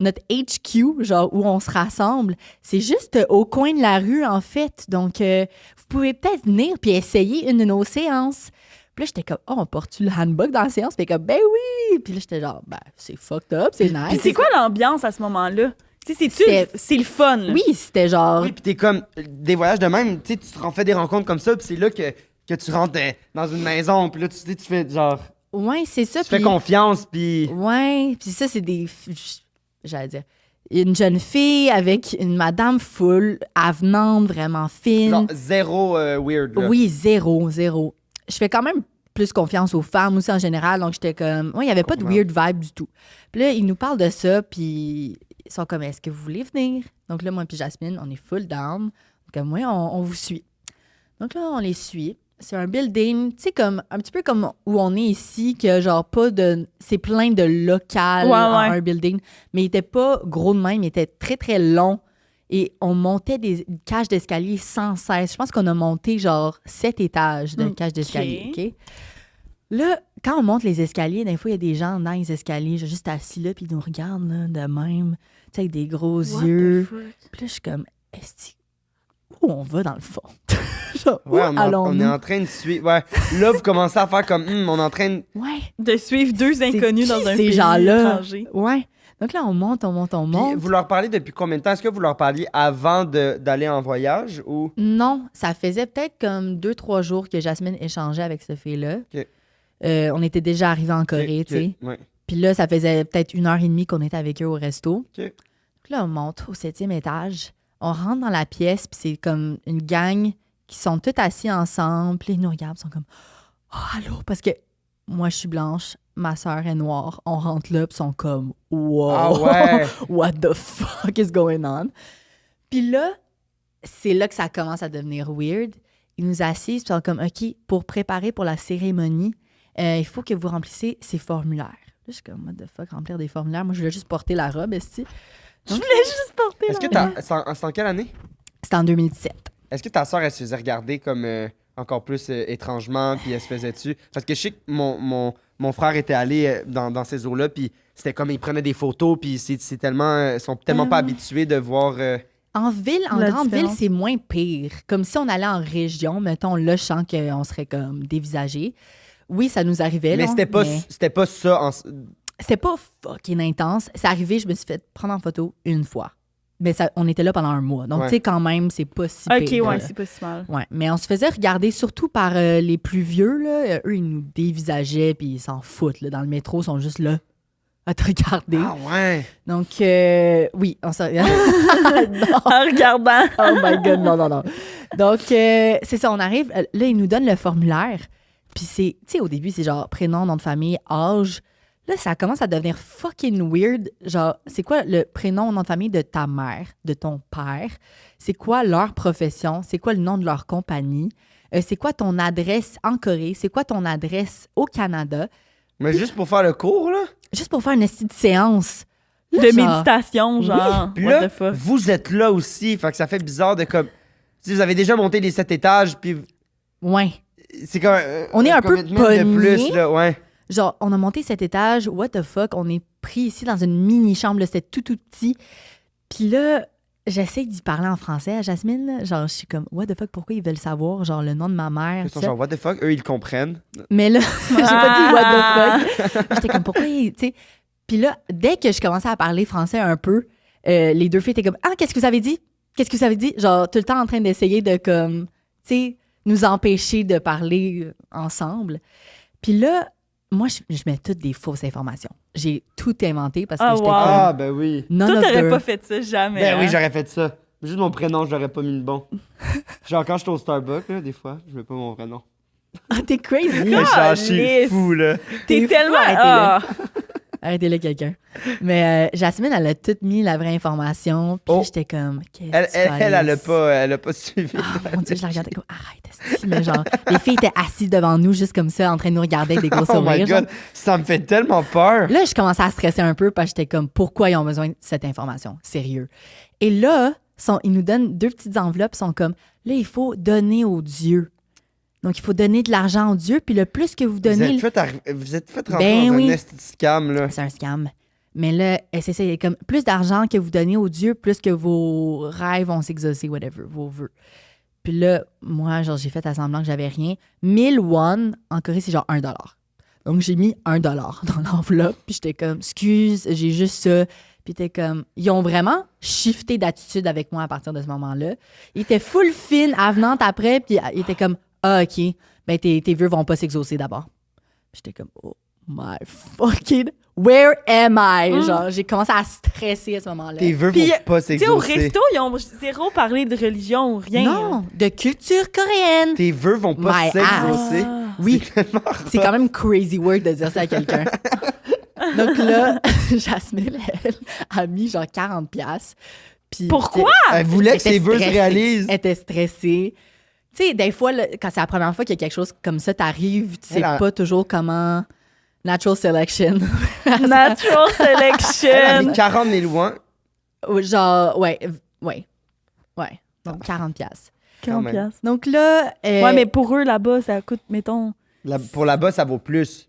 Notre HQ, genre, où on se rassemble, c'est juste au coin de la rue, en fait. Donc, vous pouvez peut-être venir puis essayer une de nos séances. Puis là, j'étais comme, oh, on porte-tu le handbook dans la séance? Puis comme, ben oui! Puis là, j'étais genre, ben, c'est fucked up, c'est Puis nice. c'est quoi l'ambiance à ce moment-là? Tu sais, C'était- c'est le fun, là. Oui, c'était genre, Oui, puis t'es comme... Des voyages de même, tu sais, tu te fais des rencontres comme ça, puis c'est là que tu rentres dans une maison, puis là, tu sais, tu fais genre... ouais, c'est ça. Tu fais puis- confiance, puis... Ouais, puis ça, c'est j'allais dire, une jeune fille avec une madame full, avenante, vraiment fine. Genre, zéro weird, là. Oui, zéro. Je fais quand même plus confiance aux femmes aussi en général, donc j'étais comme... il n'y avait pas de weird vibe du tout. Puis là, ils nous parlent de ça, puis ils sont comme, est-ce que vous voulez venir? Donc là, moi et Jasmine, on est full down. Comme, oui, on vous suit. Donc là, on les suit. C'est un building, tu sais, comme un petit peu comme où on est ici, que genre pas de... C'est plein de local un building, mais il était pas gros de même, il était très, très long. Et on montait des cages d'escalier sans cesse. Je pense qu'on a monté genre 7 étages de cages d'escalier, OK? Là, quand on monte les escaliers, des fois, il y a des gens dans les escaliers, juste assis là, puis ils nous regardent là, de même, tu sais, avec des gros yeux. Puis là, je suis comme, où on va dans le fond? Genre, Ouais, on est en train de suivre. Ouais. Là, vous commencez à faire comme, on est en train de. Ouais. De suivre deux inconnus dans un ces pays gens-là? étranger. Ouais. Donc là, on monte. Puis, vous leur parlez depuis combien de temps? Est-ce que vous leur parliez avant d'aller en voyage ou. Non, ça faisait peut-être comme 2-3 jours que Jasmine échangeait avec cette fille-là. OK. On était déjà arrivés en Corée, tu sais. Ouais. Puis là, ça faisait peut-être 1h30 qu'on était avec eux au resto. OK. Donc là, on monte au 7e étage. On rentre dans la pièce, puis c'est comme une gang qui sont tous assis ensemble. Puis ils nous regardent, ils sont comme « Oh, allô? » Parce que moi, je suis blanche, ma sœur est noire. On rentre là, puis ils sont comme « Wow! Ah ouais! What the fuck is going on? » Puis là, c'est là que ça commence à devenir weird. Ils nous assisent, puis ils sont comme « OK, pour préparer pour la cérémonie, il faut que vous remplissez ces formulaires. » Là, je suis comme « What the fuck, remplir des formulaires? » Moi, je voulais juste porter la robe, esti. Je voulais juste porter Est-ce que c'est en quelle année? C'était en 2017. Est-ce que ta soeur, elle se faisait regarder comme encore plus étrangement, puis elle se faisait dessus? Parce que je sais que mon frère était allé dans ces eaux-là, puis c'était comme, il prenait des photos, puis c'est tellement, ils sont tellement pas habitués de voir... En grande ville, c'est moins pire. Comme si on allait en région, mettons, là, je sens qu'on serait comme dévisagé. Oui, ça nous arrivait, Mais là. C'était pas ça... C'était pas fucking intense. C'est arrivé, je me suis fait prendre en photo une fois. Mais on était là pendant un mois. Donc, Ouais. tu sais, quand même, c'est pas si OK, pire. ouais, là. c'est pas si mal. Ouais, mais on se faisait regarder surtout par les plus vieux, là. Eux, ils nous dévisageaient, puis ils s'en foutent, là. Dans le métro, ils sont juste là à te regarder. Ah ouais! Donc, oui, on s'en... Non. En regardant. Oh my God, non. Donc, c'est ça, on arrive. Là, ils nous donnent le formulaire. Puis c'est, tu sais, au début, c'est genre prénom, nom de famille, âge. Là, ça commence à devenir fucking weird. Genre, c'est quoi le prénom, nom de famille de ta mère, de ton père? C'est quoi leur profession? C'est quoi le nom de leur compagnie? C'est quoi ton adresse en Corée? C'est quoi ton adresse au Canada? Mais juste pour faire le cours, là? Juste pour faire une petite séance. Là, De genre, méditation, genre. Puis What là, the fuck. vous êtes là aussi, fait que ça fait bizarre de comme... Si vous avez déjà monté les 7 étages, puis Ouais. c'est comme... On est un peu commitment de plus, pognés. là, ouais. Genre, on a monté cet étage, what the fuck, on est pris ici dans une mini-chambre, là, c'était tout petit. Puis là, j'essaie d'y parler en français à Jasmine, là. Genre, je suis comme, what the fuck, pourquoi ils veulent savoir, genre, le nom de ma mère, Ils tout sont ça. genre, what the fuck? Eux, ils le comprennent. Mais là, j'ai pas dit what the fuck. J'étais comme, pourquoi ils, tu sais. Puis là, dès que je commençais à parler français un peu, les deux filles étaient comme, ah, qu'est-ce que vous avez dit? Qu'est-ce que vous avez dit? Genre, tout le temps en train d'essayer de, comme, tu sais, nous empêcher de parler ensemble. Puis là, moi, je mets toutes des fausses informations. J'ai tout inventé parce que Ah, j'étais wow. Ah, ben oui. comme... None Toi, of t'aurais the- pas fait ça, jamais. Ben oui, hein? j'aurais fait ça. Juste mon prénom, je l'aurais pas mis le bon. Genre, quand je suis au Starbucks, là, des fois, je mets pas mon vrai nom. Ah, t'es crazy. Genre, je suis lisse. fou, là. T'es fou, tellement. arrêtez-le. Ah. Arrêtez-le, quelqu'un. Mais Jasmine, elle a tout mis la vraie information. Puis Oh. j'étais comme, qu'est-ce Elle, que tu elle a calisses? pas suivi. Ah, mon Dieu, je la regardais comme, arrête, esti. Mais genre, les filles étaient assises devant nous, juste comme ça, en train de nous regarder avec des gros Oh my sourires. genre. God, ça me fait tellement peur. Là, je commençais à stresser un peu parce que j'étais comme, pourquoi ils ont besoin de cette information? Sérieux. Et là, ils nous donnent 2 petites enveloppes, ils sont comme, là, il faut donner aux dieux. Donc, il faut donner de l'argent aux dieux, puis le plus que vous Vous donnez... êtes fait rentrer Ben dans oui. un esti de scam, là. C'est un scam. Mais là, c'est ça, comme plus d'argent que vous donnez aux dieux, plus que vos rêves vont s'exaucer, whatever, vos vœux. Puis là, moi, genre, j'ai fait à semblant que j'avais rien. 1000 won, en Corée, c'est genre $1. Donc, j'ai mis $1 dans l'enveloppe, puis j'étais comme, excuse, j'ai juste ça. Puis t'es comme, ils ont vraiment shifté d'attitude avec moi à partir de ce moment-là. Ils étaient full fine, avenante après, puis ils étaient comme, ah, OK, ben tes vœux vont pas s'exaucer d'abord. Puis j'étais comme, oh my fucking Where am I? Genre, j'ai commencé à stresser à ce moment-là. Tes vœux Puis, vont pas Tu sais, au s'exaucer. resto, ils ont zéro parlé de religion ou rien. Non, de culture coréenne. Tes vœux vont pas My s'exaucer. Ah. Oui, c'est quand même crazy word de dire ça à quelqu'un. Donc là, Jasmine, elle a mis genre 40$. Puis Pourquoi? Elle voulait que Elle ses était vœux se stressée. réalisent. Elle était stressée. Tu sais, des fois, là, quand c'est la première fois qu'il y a quelque chose comme ça t'arrive, tu sais Elle a- pas toujours comment... Natural selection. Natural Elle avait selection. 40 000 won. Genre, ouais. Donc, 40$. 40 même. piastres. Donc là... Ouais, mais pour eux, là-bas, ça coûte, mettons... Pour là-bas, ça vaut plus.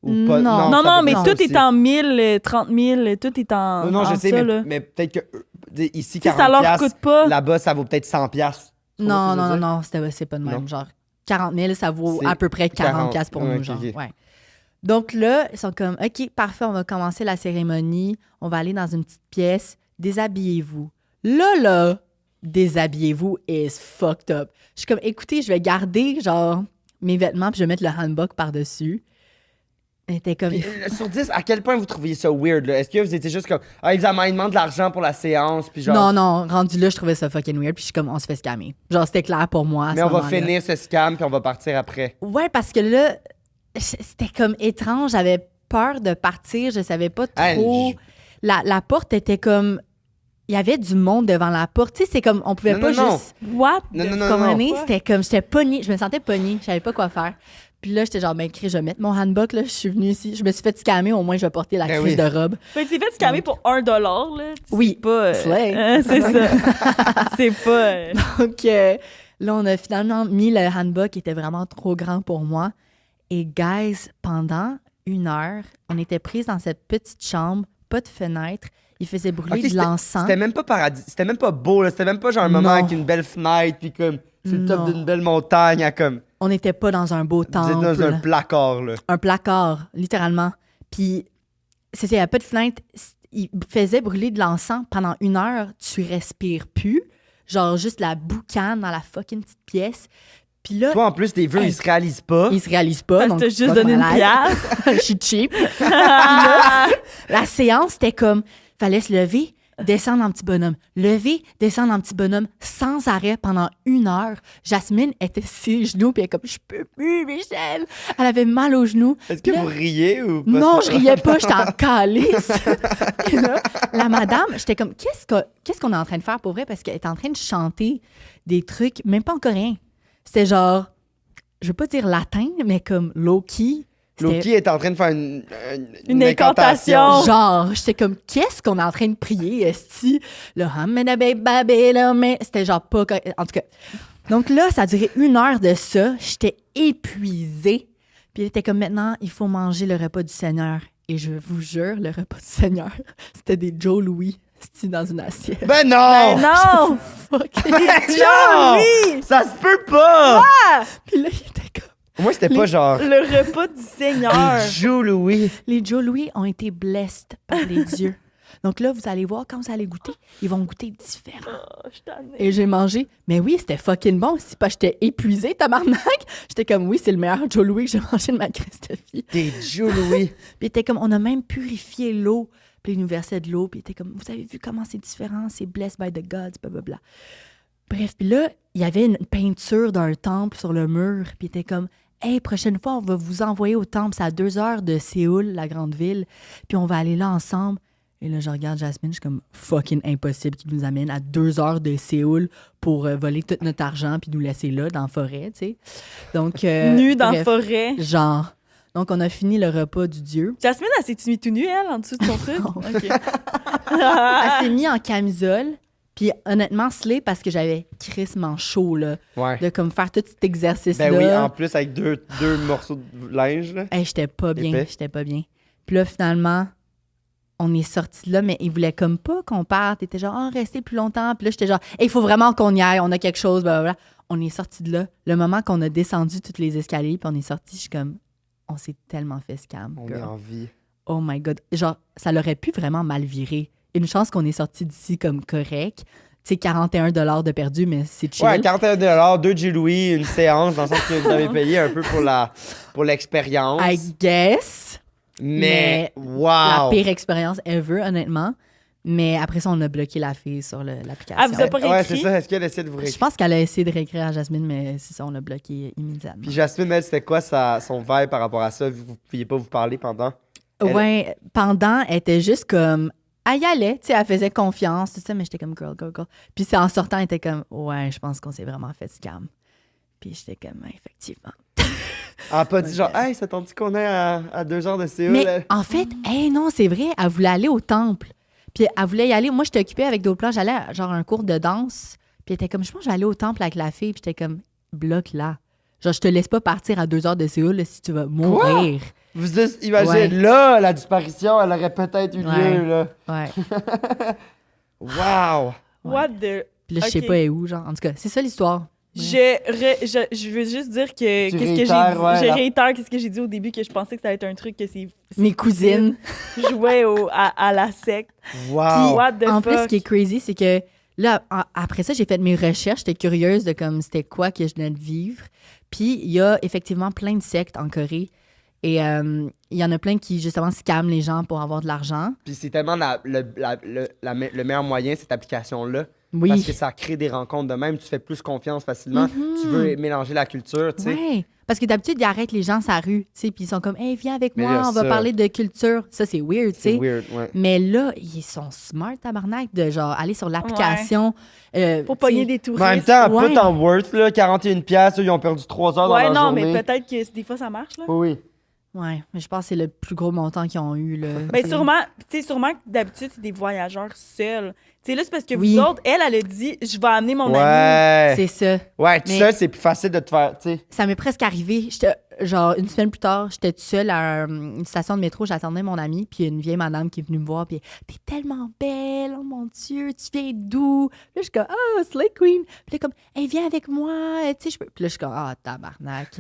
Ou pas? Non. Non, ça non, vaut mais plus tout aussi. est en 1000, 30 000, tout est en. Non, je en sais, ça, là. mais peut-être que ici, Tu sais, 40 ça leur piastres, coûte pas. là-bas, ça vaut peut-être 100 piastres. Non, c'est pas de même. Non. Genre, 40 000, ça vaut C'est à peu près 40$ 40, pour ouais, nous, ok, genre. ok. Ouais. Donc là, ils sont comme, OK, parfait, on va commencer la cérémonie. On va aller dans une petite pièce. Déshabillez-vous. Là, déshabillez-vous is fucked up. Je suis comme, écoutez, je vais garder, genre, mes vêtements puis je vais mettre le handbook par-dessus. Elle était comme... Puis, sur 10, à quel point vous trouviez ça weird, là? Est-ce que vous étiez juste comme, évidemment, ils demandent de l'argent pour la séance, puis genre... Non, rendu là, je trouvais ça fucking weird puis je suis comme, on se fait scammer. Genre, c'était clair pour moi à Mais ce on va moment-là. finir ce scam, puis on va partir après. Ouais, parce que là, c'était comme étrange. J'avais peur de partir. Je savais pas trop. Hey, La porte était comme... Il y avait du monde devant la porte. Tu sais, c'est comme... On pouvait Non, pas non, non. juste... What? Non, the non, non, fuck? commander. C'était comme... J'étais pognée. Je me sentais pognée. Je savais pas quoi faire. Puis là, j'étais genre, ben, je vais mettre mon handbook, là. Je suis venue ici. Je me suis fait scammer. Au moins, je vais porter la Ben crise oui. de robe. Fait que tu fait scammer pour $1, là. Oui. C'est pas. Slay. C'est ça. C'est pas. Donc, là, on a finalement mis le handbook qui était vraiment trop grand pour moi. Et guys, pendant 1 heure, on était pris dans cette petite chambre, pas de fenêtre. Il faisait brûler Ok, de c'était- l'encens. C'était même pas paradis, c'était même pas beau, là. C'était même pas genre un moment Non. avec une belle fenêtre, puis comme, sur le top Non. d'une belle montagne, à comme, On n'était pas dans un beau vous temple. êtes dans un placard, là. Un placard, littéralement. Puis, il n'y a pas de fenêtre. Il faisait brûler de l'encens pendant 1 heure. Tu respires plus. Genre, juste la boucane dans la fucking petite pièce. Puis là, Toi, en plus, tes vœux, Hey. ils se réalisent pas. il se réalise pas. Parce donc que t'as juste fuck donné my une life. pièce. Je suis cheap. Puis là, la séance, c'était comme, fallait se lever, descendre en petit bonhomme. Lever, descendre en petit bonhomme sans arrêt pendant 1 heure. Jasmine était sur les genoux, puis elle est comme, je peux plus, Michel. Elle avait mal aux genoux. Est-ce que Là- vous riez ou pas? Non, je riais pas, j'étais en calice. Et là, la madame, j'étais comme, qu'est-ce qu'on est en train de faire pour vrai? Parce qu'elle était en train de chanter des trucs, même pas en coréen. C'était genre, je veux pas dire latin, mais comme low-key. C'était Loki est en train de faire Une incantation. genre, j'étais comme, qu'est-ce qu'on est en train de prier, esti? Le mais c'était genre pas... En tout cas, donc là, ça a duré 1 heure de ça. J'étais épuisée. Puis elle était comme, maintenant, il faut manger le repas du Seigneur. Et je vous jure, le repas du Seigneur, c'était des Joe Louis, esti, dans une assiette. Ben non! Non! Fuck. Ben non! Ça se peut pas! Puis là, il était comme... Moi, c'était pas genre... Le repas du Seigneur. Joue Louis. Les Joe Louis ont été blessed par les dieux. Donc là, vous allez voir, quand vous allez goûter, ils vont goûter différent. Oh, je suis tannée. Et j'ai mangé. Mais oui, c'était fucking bon. Si pas, j'étais épuisée, tabarnak. J'étais comme, oui, c'est le meilleur Joe Louis que j'ai mangé de ma Christophie. T'es Joe Louis. Puis il était comme, on a même purifié l'eau. Puis il nous versait de l'eau. Puis il était comme, vous avez vu comment c'est différent? C'est blessed by the gods, blablabla. Bref, puis là, il y avait une peinture d'un temple sur le mur. Puis il était comme, hey, prochaine fois, on va vous envoyer au temple. C'est à 2 heures de Séoul, la grande ville. Puis on va aller là ensemble. Et là, je regarde Jasmine, je suis comme fucking impossible qu'il nous amène à 2 heures de Séoul pour voler tout notre argent puis nous laisser là, dans la forêt, tu sais. Donc, Nu dans la bref, forêt. genre. Donc, on a fini le repas du dieu. Jasmine, elle s'est-tu mis tout nu, elle, en dessous de son truc? Non. OK. Elle s'est mise en camisole. Puis honnêtement, slay parce que j'avais crissement chaud, là, Ouais. de comme faire tout cet exercice-là. Ben oui, en plus, avec deux morceaux de linge, là. Hey, j'étais pas bien, Épais. j'étais pas bien. Puis là, finalement, on est sortis de là, mais ils voulaient comme pas qu'on parte. Ils étaient genre, oh, restez plus longtemps. Puis là, j'étais genre, il faut vraiment qu'on y aille, on a quelque chose, blablabla. On est sortis de là. Le moment qu'on a descendu toutes les escaliers, puis on est sortis, je suis comme, on s'est tellement fait scam, On est girl. en vie. Oh my God. Genre, ça l'aurait pu vraiment mal virer. Une chance qu'on est sorti d'ici comme correct. Tu sais, 41 $ de perdu, mais c'est chill. Ouais, 41 $, 2 Joe Louis, une séance, dans le sens que vous avez payé un peu pour l'expérience. I guess. Mais, La wow! pire expérience ever, honnêtement. Mais après ça, on a bloqué la fille sur l'application. Elle vous a pas Ouais, réécrit? c'est ça. Est-ce qu'elle essaie de vous Je réécrire? pense qu'elle a essayé de réécrire à Jasmine, mais c'est ça, on l'a bloqué immédiatement. Puis Jasmine, elle, c'était quoi son vibe par rapport à ça? Vous pouviez pas vous parler pendant? elle- Ouais, pendant, elle était juste comme... Elle y allait, tu sais, elle faisait confiance, tout ça, mais j'étais comme girl. Puis c'est en sortant, elle était comme, ouais, je pense qu'on s'est vraiment fait scam. Puis j'étais comme, effectivement. Elle a pas dit genre, hey, ça t'en dit qu'on est à 2 heures de Séoul? Mais elle? en fait, non, c'est vrai, elle voulait aller au temple. Puis elle voulait y aller. Moi, j'étais occupée avec d'autres plans. J'allais à genre un cours de danse. Puis elle était comme, je pense que je vais aller au temple avec la fille. Puis j'étais comme, bloque là. Genre, je te laisse pas partir à 2 heures de Séoul là, si tu vas mourir. Vous juste imaginez, Ouais. là, la disparition, elle aurait peut-être eu Ouais. lieu, là. Ouais. Wow! What the... Puis là, je sais Ok. pas elle est où, genre. En tout cas, c'est ça l'histoire. Je veux juste dire que Tu qu'est-ce que j'ai dit. réitères, ouais, Je la- réitère qu'est-ce que j'ai dit au début, que je pensais que ça allait être un truc que c'est Mes cousines. jouaient à la secte. Wow! What the En fuck? plus, ce qui est crazy, c'est que là, après ça, j'ai fait mes recherches. J'étais curieuse de comme c'était quoi que je venais de vivre. Puis il y a effectivement plein de sectes en Corée. Et il y en a plein qui, justement, scamment les gens pour avoir de l'argent. Puis c'est tellement le meilleur moyen, cette application-là. Oui. Parce que ça crée des rencontres de même. Tu fais plus confiance facilement. Tu veux mélanger la culture, tu sais. Ouais. Parce que d'habitude, ils arrêtent les gens sur la rue, tu sais, puis ils sont comme, hey, viens avec Mais moi, là, on va ça- parler de culture. Ça, c'est weird, tu C'est sais. weird, ouais. Mais là, ils sont smart, tabarnak, de genre aller sur l'application. Pour tu sais, pogner des touristes. Mais en même temps, Ouais. put en worth, là, 41 piastres, ils ont perdu 3 heures dans Ouais, leur non, journée. mais peut-être que des fois ça marche, là. Oui, oui. Ouais, mais je pense que c'est le plus gros montant qu'ils ont eu, là. Ben, tu sais. sûrement que d'habitude, c'est des voyageurs seuls. Tu sais, là, c'est parce que Oui. vous autres, elle a dit, je vais amener mon ami. Ouais. C'est ça. Ouais, tout Mais- seul, c'est plus facile de te faire, tu sais. Ça m'est presque arrivé. Genre, une semaine plus tard, j'étais toute seule à une station de métro, j'attendais mon ami, puis il y a une vieille madame qui est venue me voir, puis t'es tellement belle, oh mon Dieu, tu viens d'où? Puis là, je suis comme, oh, Slay Queen. Puis là, comme, hey, viens avec moi, tu sais, je peux. Puis là, je suis comme, ah, tabarnak.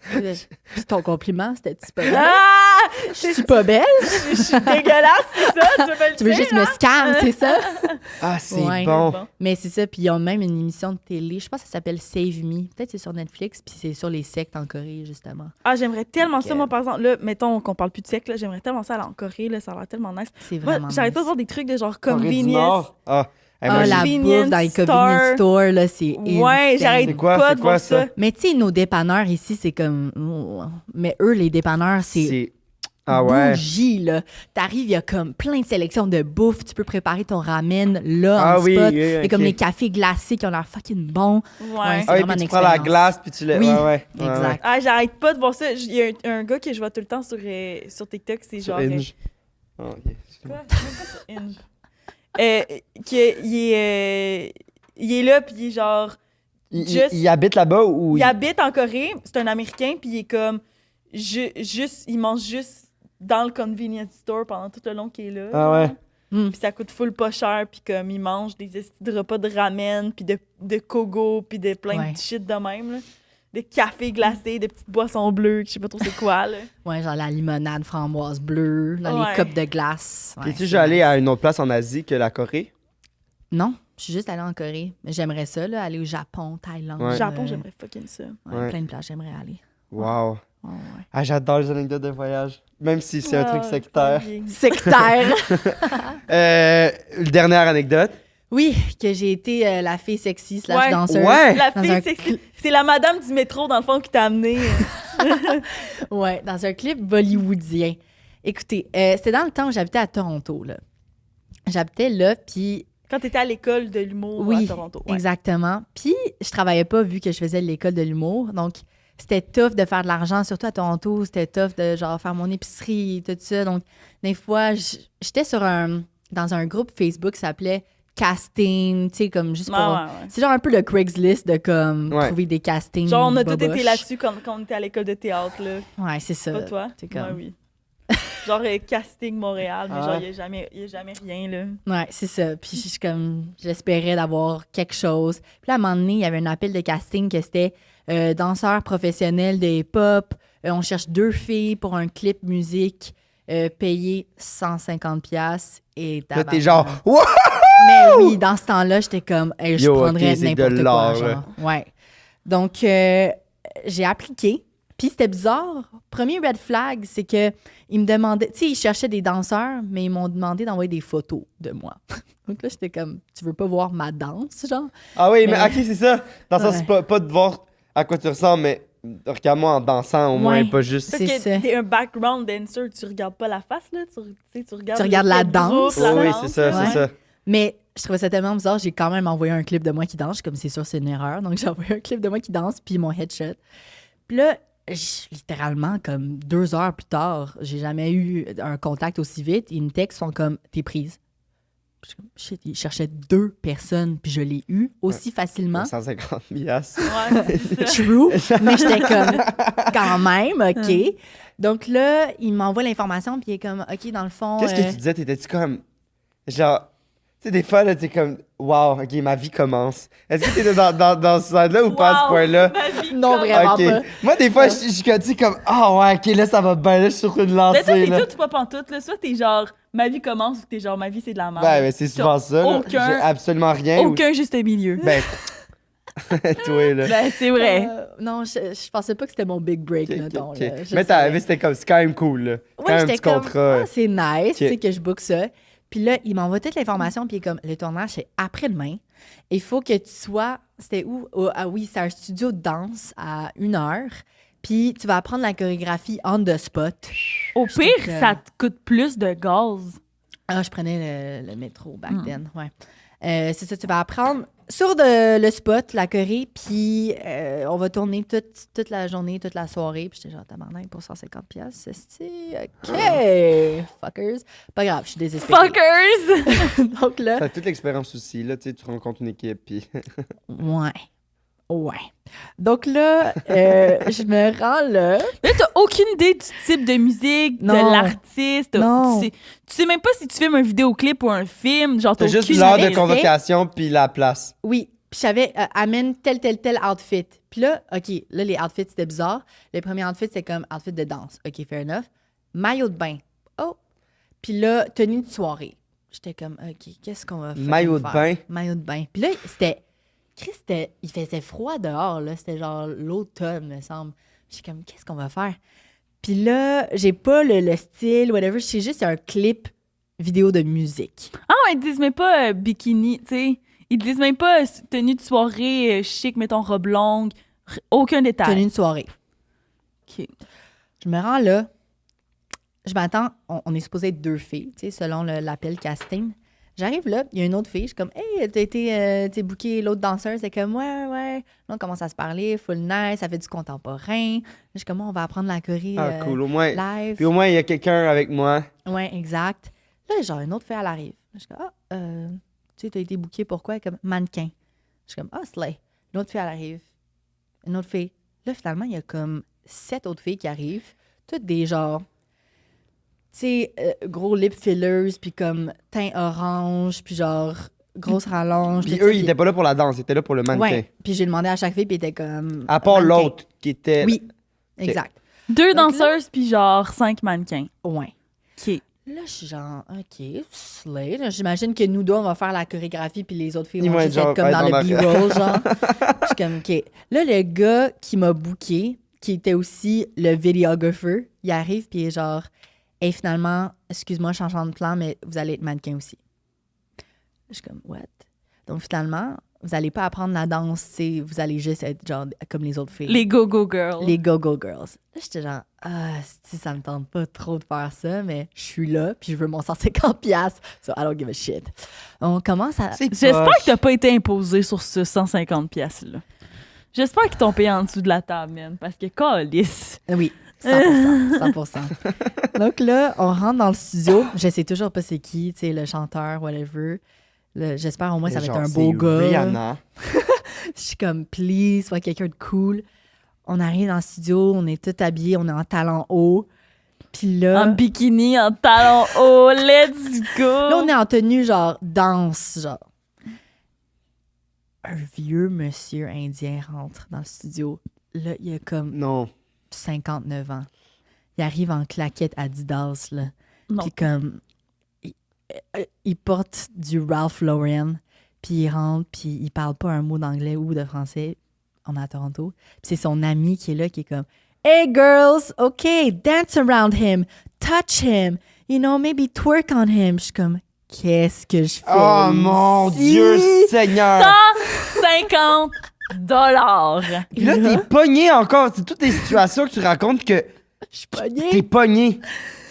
Puis ton compliment, c'était-tu pas belle? Ah! Je suis pas belle? Je suis dégueulasse, c'est ça? Tu veux me le Tu veux dire, juste me scam, c'est ça? Ah, c'est Ouais. bon. Bon. Mais c'est ça, puis ils ont même une émission de télé, je pense que ça s'appelle Save Me. Peut-être c'est sur Netflix, puis c'est sur les sectes en Corée, justement. Ah, j'aimerais tellement ça, Ok. moi, par exemple. Là, mettons qu'on parle plus de secte, là, j'aimerais tellement ça aller en Corée, là, ça a l'air tellement nice. C'est Moi, vraiment j'arrête pas de nice. voir des trucs de genre Corée du convenience. Nord. Ah, hey, moi, Ah, j'ai- la Convenience bouffe dans les store. convenience stores, là, c'est Ouais, insane. j'arrête C'est quoi- pas c'est de quoi voir ça? ça. Mais tu sais, nos dépanneurs ici, c'est comme... Mais eux, les dépanneurs, c'est Ah ouais. bougie, là. T'arrives, il y a comme plein de sélections de bouffe. Tu peux préparer ton ramen là, Ah en oui, spot. oui, Il y a comme ok. les cafés glacés qui ont l'air fucking bons. Ouais. Ouais, Ah oui, vraiment puis tu une prends la expérience. glace, puis tu le... Oui, ouais, ouais. exact. Ah, j'arrête pas de voir ça. Il y a un gars que je vois tout le temps sur TikTok, c'est Sur genre. Hinge. Ah, ok. Quoi? Même pas sur Hinge. Il est là, puis il est genre. Il habite là-bas ou... Il habite en Corée, c'est un Américain, puis il est comme. Il mange juste dans le convenience store pendant tout le long qu'il est là. Ah ouais. Mm. Puis ça coûte full pas cher, puis comme il mange des estis de repas de ramen, puis de kogo, puis de plein Ouais. de shit de même, là. Des cafés glacés, des petites boissons bleues, que je sais pas trop c'est quoi, là. Ouais, genre la limonade framboise bleue, dans Ouais. les cupes de glace. Ouais, Es-tu c'est déjà allé nice. à une autre place en Asie que la Corée? Non, je suis juste allée en Corée. Mais j'aimerais ça, là, aller au Japon, Thaïlande. Ouais. Japon, j'aimerais fucking ça. Ouais, plein de places, j'aimerais aller. Wow. Ouais, ouais. Ah, j'adore les anecdotes de voyage. Même si c'est un truc Ah, sectaire. Sectaire. Dernière anecdote. Oui, que j'ai été la fille sexy slash Ouais. danseuse. Ouais. La Dans fille, un c'est la madame du métro, dans le fond, qui t'a amené. Ouais, dans un clip bollywoodien. Écoutez, c'était dans le temps où j'habitais à Toronto, là. J'habitais là, puis Quand t'étais à l'école de l'humour oui, à Toronto. Ouais. exactement. Puis je travaillais pas vu que je faisais l'école de l'humour, donc c'était tough de faire de l'argent, surtout à Toronto. C'était tough de genre faire mon épicerie, tout ça. Donc des fois, j'étais dans un groupe Facebook qui s'appelait Casting, tu sais, comme juste pour... Ouais, ouais, ouais. C'est genre un peu le Craigslist de comme Ouais. trouver des castings. Genre, on a tous boboches. été là-dessus quand on était à l'école de théâtre, là. Ouais, c'est ça. Pas toi? c'est comme- Ouais, oui. Genre casting Montréal, mais Ah genre, ouais. il y a jamais rien, là. Ouais, c'est ça. Puis je suis comme, j'espérais d'avoir quelque chose. Puis là, à un moment donné, il y avait un appel de casting que c'était danseur professionnel de hip-hop. On cherche 2 filles pour un clip musique payé 150$ et Là, t'es tabarnak. genre... Wow! Mais oui, dans ce temps-là, j'étais comme, hey, je Yo, prendrais ok, c'est de n'importe quoi. l'or, Genre. là. Ouais. Donc, j'ai appliqué. Puis c'était bizarre. Premier red flag, c'est que ils me demandaient... Tu sais, ils cherchaient des danseurs, mais ils m'ont demandé d'envoyer des photos de moi. Donc là, j'étais comme, tu veux pas voir ma danse, genre? Ah oui, mais Mais- ok, c'est ça. Dans le sens, Ouais. c'est pas de voir à quoi tu ressembles, mais regarde-moi en dansant au moins, Ouais. pas juste. Parce C'est que ça. t'es un background dancer, tu regardes pas la face, là. Tu sais, tu regardes... Tu regardes la le danse. groupe, la Oui, danse, c'est ça, là. c'est ça. Mais je trouvais ça tellement bizarre, j'ai quand même envoyé un clip de moi qui danse. Je suis comme, c'est sûr, c'est une erreur. Donc, j'ai envoyé un clip de moi qui danse, puis mon headshot. Puis là, littéralement, comme 2 heures plus tard, j'ai jamais eu un contact aussi vite. Ils me textent, sont comme, t'es prise. Je suis comme, shit, ils cherchaient 2 personnes, puis je l'ai eu aussi facilement. 150 piastres. Ouais, c'est ça. True, mais j'étais comme, quand même, OK. Donc là, il m'envoie l'information, puis il est comme, OK, dans le fond... Qu'est-ce que tu disais? T'étais-tu comme. Genre. Tu sais, des fois, là, t'es comme. Wow, ok, ma vie commence. Est-ce que t'étais dans ce side-là ou pas à ce Wow, point-là? ma vie Non, commence. vraiment Ok. pas. Moi, des fois, je suis comme, tu sais, comme. Ah ouais, ok, là, ça va bien, là, je suis sur une Mais toi, lancée, c'est là. tout ou pas pantoute, là. Soit t'es genre, ma vie commence, ou t'es genre, ma vie, c'est de la merde. Ben, mais c'est souvent ça, là. aucun- J'ai absolument rien. ou- Aucun juste milieu. Ben. toi, là. Ben, c'est vrai. Non, je pensais pas que c'était mon big break, Ok, mettons. ok, Là. ok. Je Mais savais. c'était comme, c'est quand même cool, là. Quand Ouais, même un j'étais petit comme, contrat. ah, c'est nice, tu Ok. sais, que je book ça. Puis là, il m'envoie toute l'information, puis il est comme, le tournage, c'est après-demain. Il faut que tu sois, c'était où? Ah oui, c'est un studio de danse à 1 heure. Puis tu vas apprendre la chorégraphie on the spot. Au J'étais pire, comme- ça te coûte plus de gaz. Ah, je prenais le métro back then, ouais. C'est ça, tu vas apprendre sur le spot, la choré, puis on va tourner toute la journée, toute la soirée. Puis j'étais genre, tabarnak, pour 150 piastres, c'est OK, fuckers. Pas grave, je suis désespérée. Fuckers! Donc là, T'as toute l'expérience aussi, là, tu sais, tu rencontres une équipe, puis. ouais. Donc là, je me rends là. Là, t'as aucune idée du type de musique, Non. de l'artiste. Non. Tu sais même pas si tu filmes un vidéoclip ou un film. Genre, T'as juste aucune l'heure idée. de convocation, puis la place. Oui, puis j'avais amène tel outfit. Puis là, OK, là, les outfits, c'était bizarre. Le premier outfit, c'est comme outfit de danse. OK, fair enough. Maillot de bain. Oh! Puis là, tenue de soirée. J'étais comme, OK, qu'est-ce qu'on va faire? Maillot de bain? Maillot de bain. Puis là, il faisait froid dehors, là. C'était genre l'automne, me semble. J'étais comme, qu'est-ce qu'on va faire? Puis là, j'ai pas le style, whatever. C'est juste un clip vidéo de musique. Ah, ils te disent même pas bikini, tu sais. Ils te disent même pas tenue de soirée chic, mettons robe longue. Aucun détail. Tenue de soirée. OK. Je me rends là. Je m'attends. On est supposé être 2 filles, tu sais, selon l'appel casting. J'arrive là, il y a une autre fille. Je suis comme, hey, t'as été bookée, l'autre danseuse. C'est comme, ouais. Là, on commence à se parler, full nice, ça fait du contemporain. Je suis comme, on va apprendre la choré Ah, cool, au moins. live. Puis au moins, il y a quelqu'un avec moi. Ouais, exact. Là, genre, une autre fille, elle arrive. Je suis comme, tu sais, t'as été bookée pourquoi? Elle est comme, mannequin. Je suis comme, slay. Une autre fille, elle arrive. Une autre fille. Là, finalement, il y a comme 7 autres filles qui arrivent. Toutes des genres, tu sais, gros lip fillers, puis comme teint orange, puis genre, grosse rallonge. Puis tout ça, eux, ils étaient pas là pour la danse, ils étaient là pour le mannequin. Ouais. Puis j'ai demandé à chaque fille, puis elle était comme. À part mannequin. l'autre qui était. Oui, exact. 2 Donc danseuses, puis genre 5 mannequins. Ouais. OK. Là, je suis genre, OK, slay. Là, j'imagine que nous deux, on va faire la chorégraphie, puis les autres filles Ils vont vont juste être être genre, comme dans être le en B-roll, genre. Je suis comme, OK. Là, le gars qui m'a booké, qui était aussi le videographer, il arrive, puis il est genre, hey, finalement, excuse-moi, changeant de plan, mais vous allez être mannequin aussi. Je suis comme, what? Donc, finalement, vous allez pas apprendre la danse, vous allez juste être genre comme les autres filles. Les go-go girls. Les go-go girls. Là, j'étais genre, si ça me tente pas trop de faire ça, mais je suis là, puis je veux mon 150 piastres. So I don't give a shit. On commence à... C'est J'espère poche. que t'as pas été imposé sur ce 150 piastres-là. J'espère qu'ils t'ont payé en dessous de la table, man, parce que calice. Oui, 100%. 100%. Donc là, on rentre dans le studio. Je sais toujours pas c'est qui, tu sais, le chanteur, whatever. J'espère au moins ça va être Genre, un beau c'est gars. Rihanna. Je suis comme, please, sois quelqu'un de cool. On arrive dans le studio, on est tous habillés, on est en talons hauts. Puis là... En bikini, en talons hauts, let's go! Là, on est en tenue, genre, danse, genre. Un vieux monsieur indien rentre dans le studio. Là, il a comme Non. 59 ans. Il arrive en claquette Adidas, là. Non. Puis comme... Il porte du Ralph Lauren, puis il rentre, puis il parle pas un mot d'anglais ou de français. On est à Toronto. Puis c'est son ami qui est là, qui est comme... Hey girls, okay, dance around him, touch him, you know, maybe twerk on him. Je suis comme, qu'est-ce que je fais? Oh mon ici? Dieu Seigneur! 150 $. Puis là, t'es pogné encore. C'est toutes les situations que tu racontes que Je suis pognée. t'es pogné.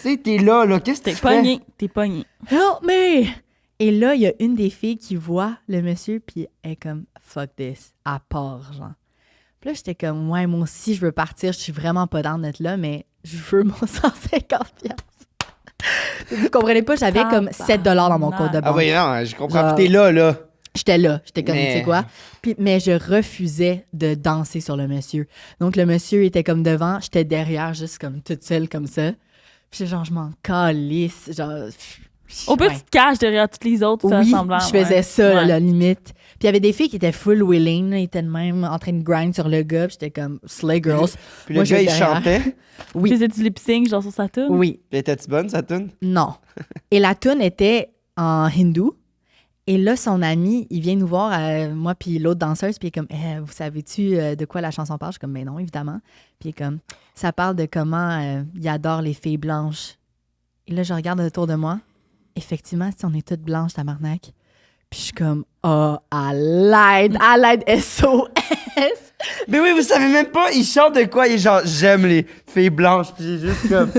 Tu sais, t'es là. Qu'est-ce que T'es tu fais? pogné, t'es pogné. Help me! Et là, il y a une des filles qui voit le monsieur, puis elle est comme, fuck this, à part, genre. Puis là, j'étais comme, ouais, moi aussi, je veux partir, je suis vraiment pas dans d'être là, mais je veux mon 150$. Vous comprenez pas, j'avais comme 7$ dans mon compte de banque. Ah oui, non, je comprends. Genre- Puis t'es là. J'étais là, j'étais comme, Mais- tu sais quoi? Mais je refusais de danser sur le monsieur. Donc, le monsieur était comme devant, j'étais derrière, juste comme toute seule, comme ça. Puis genre, je m'en calisse, genre... Au pire, ouais. tu te caches derrière toutes les autres, faire Oui, semblant. je faisais ouais. ça, là, Ouais. la limite. Puis il y avait des filles qui étaient full willing, là, ils étaient de même en train de grind sur le gars, puis j'étais comme, slay girls. Puis Moi, le gars, il j'étais derrière. chantait. Oui. Faisais-tu lip sync, genre sur sa tune? Oui, Puis était-tu bonne, sa tune? non. Et la tune était en hindou. Et là, son ami, il vient nous voir, moi puis l'autre danseuse, puis il est comme, vous savez-tu de quoi la chanson parle? Je suis comme, mais non, évidemment. Puis il est comme, ça parle de comment il adore les filles blanches. Et là, je regarde autour de moi. Effectivement, si on est toutes blanches, tabarnak. Puis je suis comme, oh, à l'aide, SOS. Mais oui, vous savez même pas, il chante de quoi? Il est genre, j'aime les filles blanches. Puis j'ai juste comme,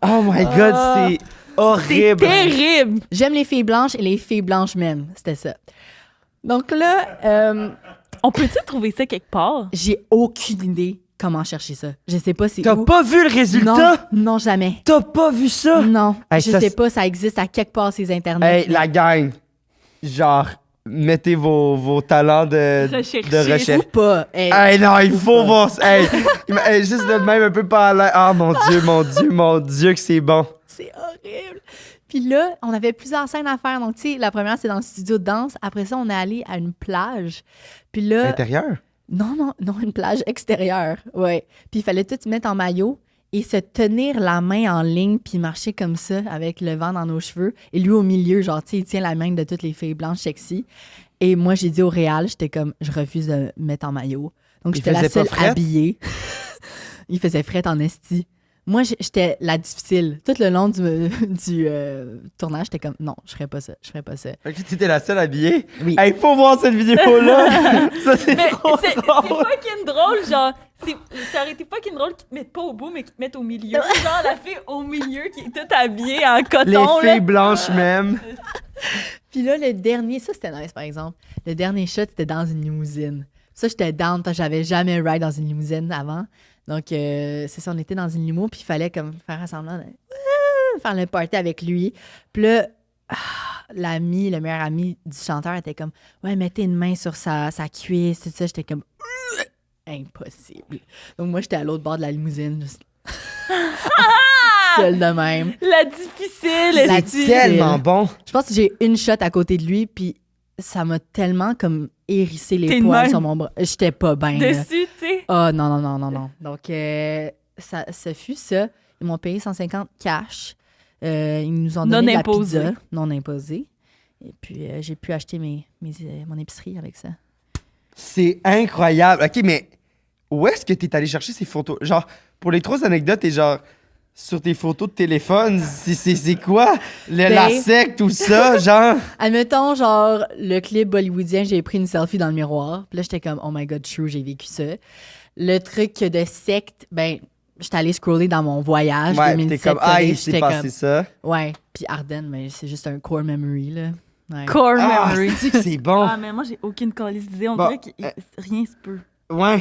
oh my god, c'est C'est horrible. terrible! J'aime les filles blanches et les filles blanches m'aiment. C'était ça. Donc là, On peut-tu trouver ça quelque part? j'ai aucune idée comment chercher ça. Je sais pas c'est T'as où. pas vu le résultat? Non, jamais. T'as pas vu ça? Non, Hey, je ça, sais c'est- pas, ça existe à quelque part ces internets. Hey, la gang, genre, mettez vos talents de Rechercher. Ou pas. Hey, Hey, non, il faut voir ça. Hey, juste de même un peu par là. Ah, mon Dieu, que c'est bon. c'est horrible. Puis là, on avait plusieurs scènes à faire. Donc, tu sais, la première, c'est dans le studio de danse. Après ça, on est allé à une plage. Puis là, Intérieur? non, une plage extérieure. Ouais. Puis il fallait tout se mettre en maillot et se tenir la main en ligne puis marcher comme ça avec le vent dans nos cheveux. Et lui au milieu, genre, tu sais, il tient la main de toutes les filles blanches sexy. Et moi, j'ai dit au réal, j'étais comme, je refuse de me mettre en maillot. Donc, Il j'étais la faisait pas seule frette? habillée. Il faisait frette en esti. Moi, j'étais la difficile. Tout le long du tournage, j'étais comme, non, je ferais pas ça. Fait que t'étais la seule habillée? Oui. Hey, faut voir cette vidéo-là! Ça, c'est Mais trop c'est drôle. fucking drôle, genre. Ça aurait été fucking drôle qu'ils te mettent pas au bout, mais qu'ils te mettent au milieu. Genre la fille au milieu qui est toute habillée en Les coton. filles là. blanches même. Puis là, le dernier, ça c'était nice par exemple. Le dernier shot, c'était dans une limousine. Ça, j'étais down parce que j'avais jamais ride dans une limousine avant. Donc, c'est ça, on était dans une limo, puis il fallait comme faire semblant de faire le party avec lui. Puis là, l'ami, le meilleur ami du chanteur était comme, ouais, mettez une main sur sa cuisse, tout ça. J'étais comme, impossible. Donc, moi, j'étais à l'autre bord de la limousine, juste seule de même. La difficile. La esti. difficile. Tellement bon. Je pense que j'ai une shot à côté de lui, puis ça m'a tellement comme hérissé les T'es de poils même. sur mon bras. J'étais pas bien. là. Dessus, tu sais. Oh non. Donc, ça fut ça. Ils m'ont payé 150 cash. Ils nous ont donné Non de la imposé. pizza, non imposée. Et puis, j'ai pu acheter mon épicerie avec ça. C'est incroyable. OK, mais où est-ce que t'es allé chercher ces photos? Genre, pour les 3 anecdotes, t'es genre sur tes photos de téléphone, c'est quoi? La Ben- secte, tout ça, genre. Admettons, genre, le clip bollywoodien, j'ai pris une selfie dans le miroir. Puis là, j'étais comme, oh my god, true, j'ai vécu ça. Le truc de secte, ben, j'étais allée scroller dans mon voyage Ouais, pis 2017. t'es comme, ah, il j'étais s'est passé comme- ça. Ouais, puis Ardennes, mais c'est juste un core memory, là. Ouais. Core Ah, memory. c'est bon. Ah, mais moi, j'ai aucune calice d'idée. On Bon, dirait que rien se peut. Ouais,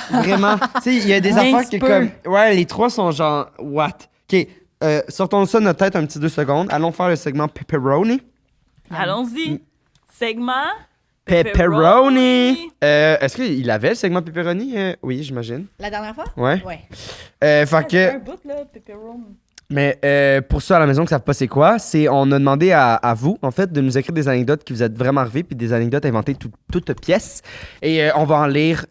vraiment. Tu sais, il y a des Rien affaires se qui peut. comme. Ouais, les 3 sont genre, what? OK, sortons ça de notre tête un petit 2 secondes. Allons faire le segment pepperoni. Allons-y. Segment. Pepperoni! Est-ce qu'il avait le segment pepperoni? Oui, j'imagine. La dernière fois? Ouais. Ouais. Fait que. Un bout, là, pepperoni. Mais pour ceux à la maison qui savent pas c'est quoi, on a demandé à vous, en fait, de nous écrire des anecdotes qui vous êtes vraiment arrivées, puis des anecdotes inventées toutes pièces. Et on va en lire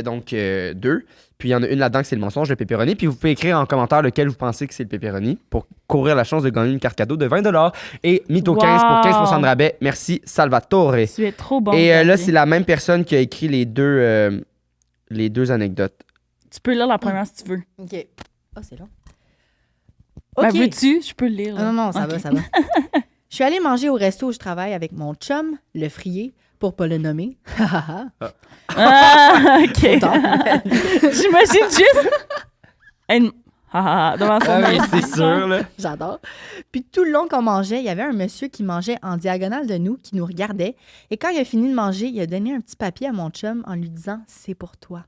donc 2. Puis il y en a une là-dedans que c'est le mensonge, le pepperoni. Puis vous pouvez écrire en commentaire lequel vous pensez que c'est le pepperoni pour courir la chance de gagner une carte cadeau de 20$. Et Mytho 15 pour 15% de rabais. Merci Salvatore. Tu es trop bon. Et là, Xavier. c'est la même personne qui a écrit les deux anecdotes. Tu peux lire la première si tu veux. OK. Ah, c'est long. Ben, OK. veux-tu? Je peux le lire. Ah, là. non, ça Ok. va, ça va. Je suis allée manger au resto où je travaille avec mon chum, le frier, pour pas le nommer. Ah, OK. Autant. J'imagine juste... devant son Ah oui, ordi, c'est sûr, là. J'adore. Puis tout le long qu'on mangeait, il y avait un monsieur qui mangeait en diagonale de nous, qui nous regardait. Et quand il a fini de manger, il a donné un petit papier à mon chum en lui disant « C'est pour toi ».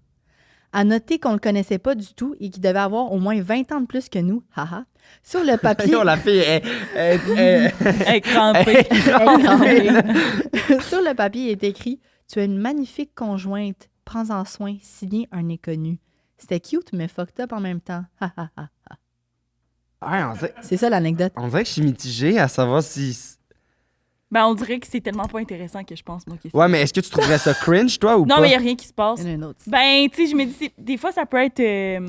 À noter qu'on le connaissait pas du tout et qu'il devait avoir au moins 20 ans de plus que nous. Haha. Sur le papier... Yo, la fille est... Elle est crampée. Sur le papier, il est écrit « Tu as une magnifique conjointe. Prends-en soin. Signé un inconnu. » C'était cute, mais fucked up en même temps. Ha, ha, ha. Ouais, C'est ça l'anecdote. on dirait que je suis mitigé à savoir si... Ben, on dirait que c'est tellement pas intéressant que je pense, moi. Que c'est- Ouais, mais est-ce que tu trouverais ça cringe, toi, ou Non, pas? mais il n'y a rien qui se passe. Il y en a une autre. Ben, tu sais, je me dis, des fois, ça peut être,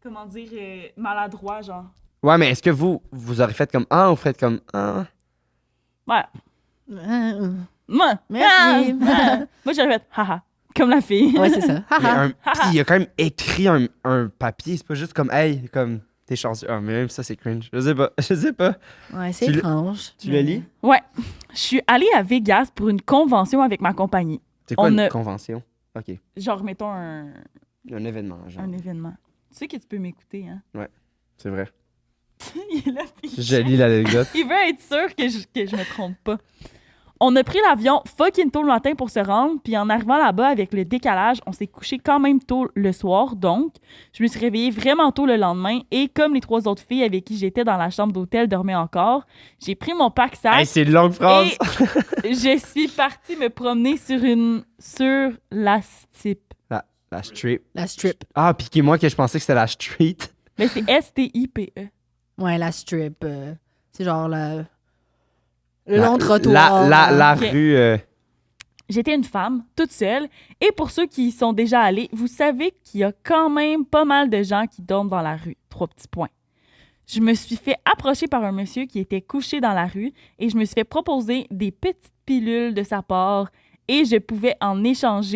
comment dire, maladroit, genre. Ouais, mais est-ce que vous aurez fait comme « Ah » ou faites comme « Ah Ouais. Moi, Merci. moi, j'aurais fait, haha, comme la fille. Ouais, c'est ça. Ha, ». ha. Puis il a quand même écrit un papier, c'est pas juste comme « Hey, comme t'es chanceux. » Ah, mais même ça, c'est cringe. Je sais pas. Ouais, c'est Tu le- étrange. Tu le lis? Ouais. Je suis allée à Vegas pour une convention avec ma compagnie. C'est quoi On une a- convention? OK. Genre, mettons un Un événement, genre. événement. Tu sais que tu peux m'écouter, hein? C'est vrai. Il est là, puis Je lis l'anecdote. il veut être sûr que je me trompe pas. On a pris l'avion fucking tôt le matin pour se rendre, puis en arrivant là-bas avec le décalage, on s'est couché quand même tôt le soir, donc je me suis réveillée vraiment tôt le lendemain et comme les 3 autres filles avec qui j'étais dans la chambre d'hôtel dormaient encore, j'ai pris mon pack-sac Hey, c'est une longue phrase. et je suis partie me promener sur la strip. La strip. La strip. Ah, piquez-moi que je pensais que c'était la street. Mais c'est S-T-I-P-E. Ouais, la strip. C'est genre le long trottoir. La Ok. rue. J'étais une femme, toute seule, et pour ceux qui y sont déjà allés, vous savez qu'il y a quand même pas mal de gens qui dorment dans la rue. 3 petits points. Je me suis fait approcher par un monsieur qui était couché dans la rue et je me suis fait proposer des petites pilules de sa part et je pouvais en échange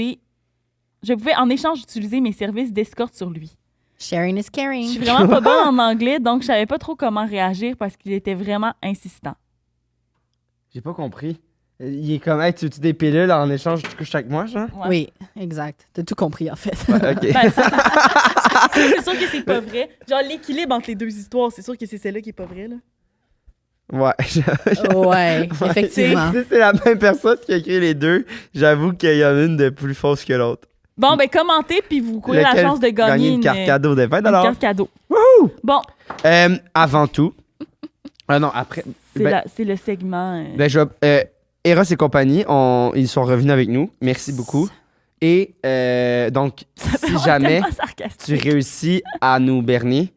utiliser mes services d'escorte sur lui. Sharing is Je caring. suis vraiment pas bonne en anglais, donc je savais pas trop comment réagir parce qu'il était vraiment insistant. J'ai pas compris. Il est comme, hey, tu veux-tu des pilules en échange, tu couches avec moi, genre? Ouais. Oui, exact. T'as tout compris, en fait. Ouais, ok. Ben, c'est sûr que c'est pas vrai. Genre, l'équilibre entre les deux histoires, c'est sûr que c'est celle-là qui est pas vraie, là. Ouais. Ouais, effectivement. Si c'est la même personne qui a écrit les deux, j'avoue qu'il y en a une de plus fausse que l'autre. Bon, ben, commentez, puis vous courez la Lequel chance de gagner une carte cadeau de 20 une carte cadeau. Bon, Avant tout. Ah non, après. c'est le segment. Ben, Eros et compagnie, ils sont revenus avec nous. Merci beaucoup. Et donc, Ça fait si jamais tellement tu sarcastique. réussis à nous berner,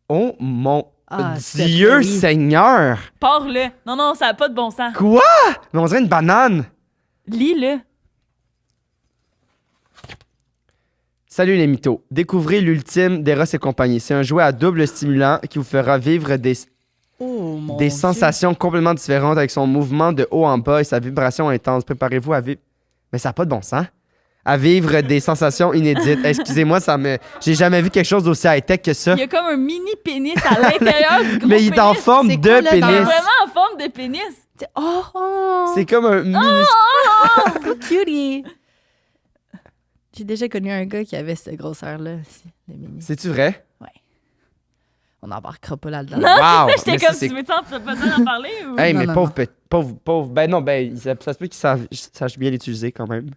oh mon Ah, s'il te Dieu plaît, oui. Seigneur! Pars-le. Non, ça n'a pas de bon sens. Quoi? Mais on dirait une banane! Lis-le. Salut les mythos. Découvrez l'ultime d'Eros et compagnie. C'est un jouet à double stimulant qui vous fera vivre des Oh, mon des Dieu. sensations complètement différentes avec son mouvement de haut en bas et sa vibration intense. Préparez-vous à vivre... Mais ça n'a pas de bon sens. À vivre des sensations inédites. Excusez-moi, j'ai jamais vu quelque chose d'aussi high-tech que ça. Il y a comme un mini pénis à l'intérieur du gros Mais il est en pénis. forme C'est de quoi, là, Il est pénis. vraiment en forme de pénis. Oh, C'est comme un mini... oh, cutie. J'ai déjà connu un gars qui avait cette grosseur-là. Le mini. C'est-tu vrai? On n'embarquera pas là-dedans. Non, Wow! J'étais Mais comme, ça, c'est- tu veux en parler ou... Hey, Non, mais non, pauvre. Ben non, ben, ça se peut qu'il sache bien l'utiliser quand même.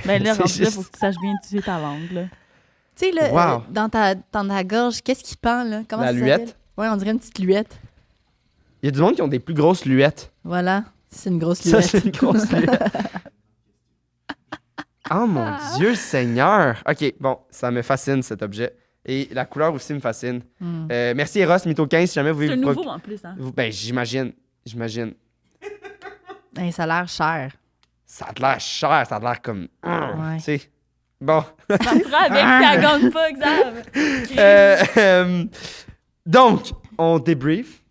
Ben là, C'est rendu là, juste- faut que tu saches bien utiliser ta langue, là. Tu sais, là, Wow. dans ta gorge, qu'est-ce qui pend, là? Comment La ça luette? s'appelle? Ouais, on dirait une petite luette. Il y a du monde qui ont des plus grosses luettes. Voilà, c'est une grosse Ça, luette. c'est une grosse luette. Oh mon Dieu Seigneur! Ok, bon, ça me fascine cet objet. Et la couleur aussi me fascine. Hmm. Merci Eros, Mytho 15, si jamais vous C'est voulez... un vous nouveau, en plus, hein. Ben, j'imagine. Hey, ça a l'air cher. Ça a l'air cher, ça a l'air comme... Ouais. Tu sais. Bon. Ça fera avec, ça gagne pas, Xav. Donc, on débrief.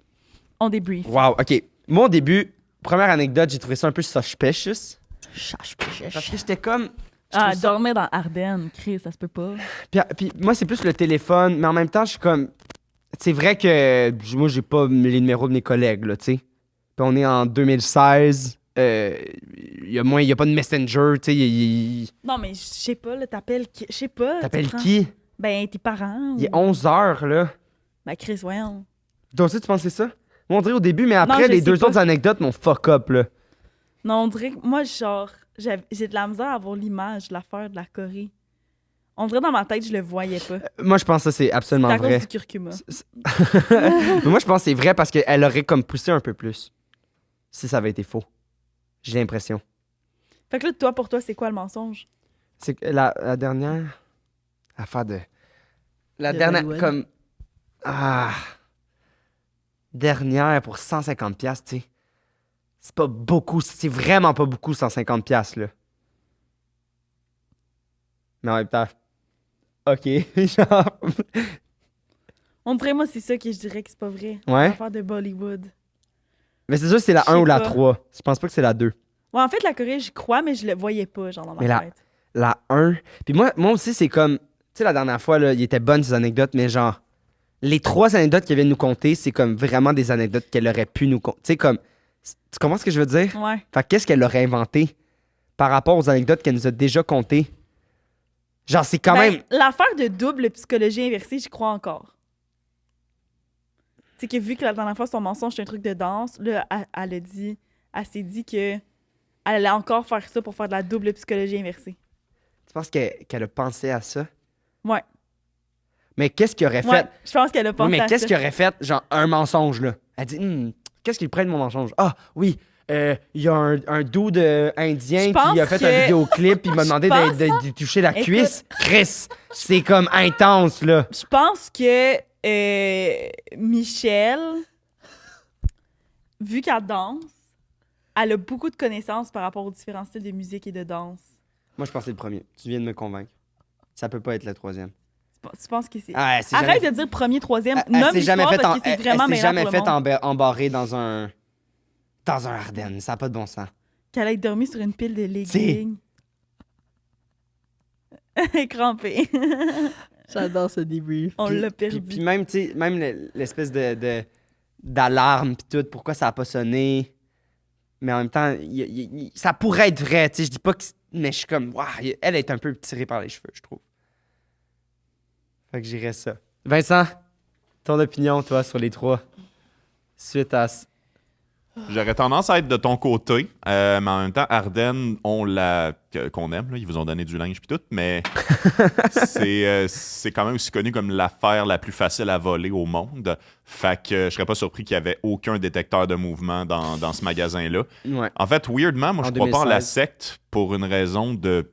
On débrief. Wow, ok. Moi, au début, première anecdote, j'ai trouvé ça un peu suspicious. Parce que j'étais comme... trouve ça- dormir dans Ardennes, Chris, ça se peut pas. Puis moi, c'est plus le téléphone, mais en même temps, je suis comme. C'est vrai que moi, j'ai pas les numéros de mes collègues, là, tu sais. Puis on est en 2016. Il y a pas de Messenger, tu sais. Non, mais je sais pas, là, t'appelles qui? Je sais pas. T'appelles tu prends- qui? Ben, tes parents. Il est 11h, là. Ben, Chris, voyons. Toi aussi, tu pensais ça? Moi, on dirait au début, mais après, je les sais deux pas. autres anecdotes m'ont fuck up, là. Non, on dirait que moi, genre, j'ai de la misère à avoir l'image de l'affaire de la Corée. On dirait dans ma tête, je le voyais pas. Moi, je pense que ça, c'est C'est absolument à vrai. cause du curcuma. Mais moi, je pense que c'est vrai parce qu'elle aurait comme poussé un peu plus. Si ça avait été faux. J'ai l'impression. Fait que là, toi, pour toi, c'est quoi le mensonge? C'est que la dernière affaire de. La De dernière, Bollywood. comme. Ah. Dernière pour 150$, tu sais. C'est pas beaucoup. C'est vraiment pas beaucoup, 150$, là. Mais en même temps. OK. Genre. On dirait, moi, c'est ça que je dirais que c'est pas vrai. Ouais. L'affaire de Bollywood. Mais c'est sûr que c'est la Je 1 sais ou la pas. 3. Je pense pas que c'est la 2. Ouais, en fait, la Corée, j'y crois, mais je le voyais pas, genre, dans ma Mais la- tête. La 1. Puis moi aussi, c'est comme. Tu sais, la dernière fois, là, il était bonne ces anecdotes, mais genre. Les 3 anecdotes qu'elle vient de nous conter, c'est comme vraiment des anecdotes qu'elle aurait pu nous conter. Tu sais, comme. Tu comprends ce que je veux dire? Ouais. Fait qu'est-ce qu'elle aurait inventé par rapport aux anecdotes qu'elle nous a déjà contées? Genre, c'est quand Ben, même. l'affaire de double psychologie inversée, j'y crois encore. Tu sais que vu que la dernière fois, son mensonge, c'était un truc de danse, là, elle s'est dit que elle allait encore faire ça pour faire de la double psychologie inversée. Tu penses qu'elle a pensé à ça? Ouais. Mais qu'est-ce qu'il aurait Ouais, fait? je pense qu'elle a Oui, pensé mais à qu'est-ce ça. qu'il aurait fait? Genre, un mensonge, là. Elle dit, qu'est-ce qu'il prend de mon mensonge? Ah, oui. Il y a un dude indien Je pense qui a fait que- un vidéoclip puis il m'a Je demandé pense- de toucher la Écoute. cuisse. Chris, c'est comme intense, là. Je pense que Michel, vu qu'elle danse, elle a beaucoup de connaissances par rapport aux différents styles de musique et de danse. Moi, je pense que c'est le premier. Tu viens de me convaincre. Ça peut pas être le troisième. Tu penses que c'est... Ah, elle s'est Arrête jamais- de dire premier, troisième. Elle Nomme s'est jamais l'histoire fait parce que c'est elle vraiment s'est mêlant jamais pour le fait monde. embarrer dans un Ardennes. Ça n'a pas de bon sens. Qu'elle ait dormi sur une pile de leggings. Crampée. J'adore ce débrief. On Puis- l'a puis- perdu. Puis même, tu sais, même l'espèce d'alarme puis tout, pourquoi ça a pas sonné. Mais en même temps, ça pourrait être vrai, tu sais, je dis pas que... Mais je suis comme, waouh, elle est un peu tirée par les cheveux, je trouve. Fait que j'irais ça. Vincent, ton opinion, toi, sur les 3, suite à... J'aurais tendance à être de ton côté, mais en même temps, Ardennes, qu'on aime, là, ils vous ont donné du linge puis tout, mais c'est quand même aussi connu comme l'affaire la plus facile à voler au monde. Fait que je serais pas surpris qu'il y avait aucun détecteur de mouvement dans ce magasin-là. Ouais. En fait, weirdement, moi, En je crois pas en la 2016. secte pour une raison de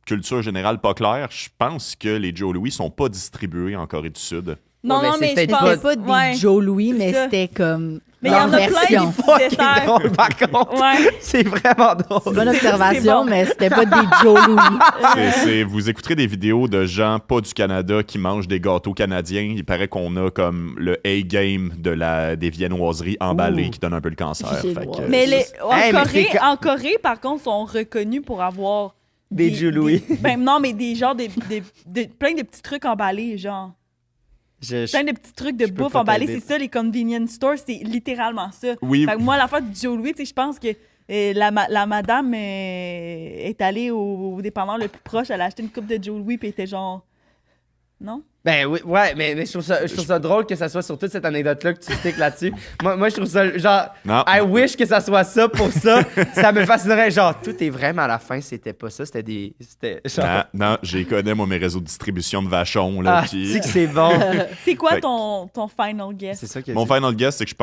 culture générale pas claire. Je pense que les Joe Louis sont pas distribués en Corée du Sud. Non, Ouais, non, mais mais c'est je peut-être pense... C'était pas des Ouais. Joe Louis, c'est mais ça. c'était comme. Mais il y en a leur plein version. qui Fucking desserts. drôle, par contre. Ouais. C'est vraiment drôle. Bonne C'est observation, bon. mais c'était pas des Joe Louis. Vous écouterez des vidéos de gens pas du Canada qui mangent des gâteaux canadiens. Il paraît qu'on a comme le A-game des viennoiseries emballées Ouh. qui donne un peu le cancer. Viennoiseries. Fait que, Mais Hey, mais c'est en Corée, par contre, sont reconnus pour avoir... Des Joe Louis. Ben non, mais des genres plein de petits trucs emballés, genre. Plein de petits trucs de je peux bouffe pas emballés, t'aider. c'est ça, les convenience stores, c'est littéralement ça. Oui, Fait que moi, la fois du Joe Louis, tu sais, je pense que la madame est allée au dépanneur le plus proche, elle a acheté une coupe de Joe Louis, puis elle était genre... Non? Ben oui, ouais, mais je trouve ça drôle que ça soit sur toute cette anecdote-là que tu sticks là-dessus. Moi, je trouve ça, genre, Non. I wish que ça soit ça pour ça. Ça me fascinerait. Genre, tout est vrai, mais à la fin, c'était pas ça. C'était genre... Non, j'ai connais, moi, mes réseaux de distribution de vachons. Là, Ah, puis- tu sais que c'est bon. C'est quoi Fait que- ton final guess? C'est ça que Mon final guess, c'est que je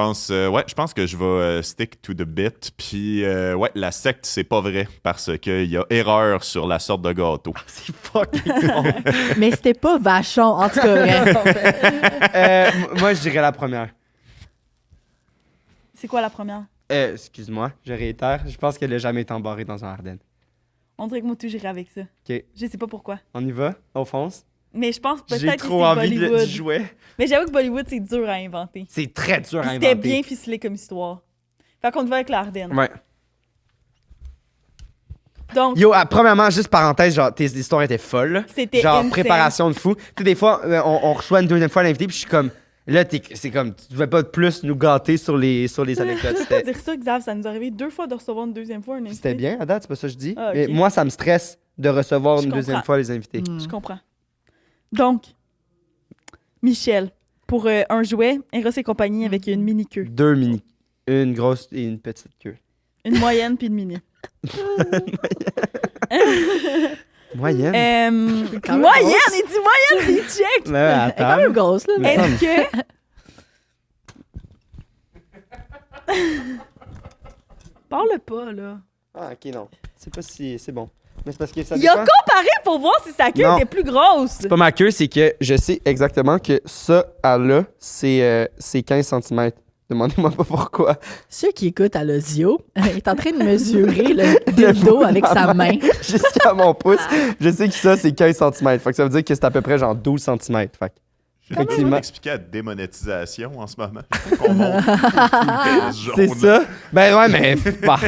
pense que je vais stick to the bit. Puis, ouais, la secte, c'est pas vrai parce qu'il y a erreur sur la sorte de gâteau. c'est fucking drôle. Mais c'était pas vachon, en tout cas. Moi, je dirais la première. C'est quoi la première? Excuse-moi, je réitère. Je pense qu'elle n'a jamais été embarrée dans un Ardennes. On dirait que moi, tout, j'irais avec ça. OK. Je sais pas pourquoi. On y va? On fonce? Mais je pense peut-être J'ai que trop c'est envie Bollywood. du jouet. Mais j'avoue que Bollywood, c'est dur à inventer. C'est très dur à Puis inventer. c'était bien ficelé comme histoire. Fait qu'on y va avec l'Ardenne. Ouais. Donc, Yo, premièrement, juste parenthèse, genre, tes histoires étaient folles. Là. c'était Genre, insane. préparation de fou. Tu sais, des fois, on reçoit une deuxième fois l'invité, puis je suis comme, là, c'est comme, tu devais pas plus nous gâter sur les anecdotes. Tu peux pas C'était dire ça, Xav. Ça nous est arrivé 2 fois de recevoir une deuxième fois un invité. c'était bien, à date, c'est pas ça que je dis. Ah, ok. Mais moi, ça me stresse de recevoir Je une deuxième comprends. fois les invités. Mm. Je comprends. Donc, Michel, pour un jouet, Eros et compagnie avec une mini-queue. 2 mini. Une grosse et une petite queue. Une moyenne puis une mini. Moyenne? Quand même Moyenne! grosse. Il dit moyenne, puis il check! Ouais, Elle est attends. quand même grosse, là. mais- Est-ce que... Parle pas, là. Ah, ok, non. C'est pas si. C'est bon. Mais c'est parce que ça Il a dépend. comparé pour voir si sa queue Non. était plus grosse. C'est pas ma queue, c'est que je sais exactement que ça, à là, c'est 15 cm. Demandez-moi pas pourquoi. Ceux qui écoutent à l'audio, il est en train de mesurer le dildo avec sa main. Jusqu'à mon pouce. Je sais que ça, c'est 15 cm. Fait que ça veut dire que c'est à peu près genre 12 cm. Fait que, J'ai Effectivement. besoin d'expliquer la démonétisation en ce moment. Je trouve qu'on montre le pénis jaune. c'est ça. Ben ouais, mais. Bah,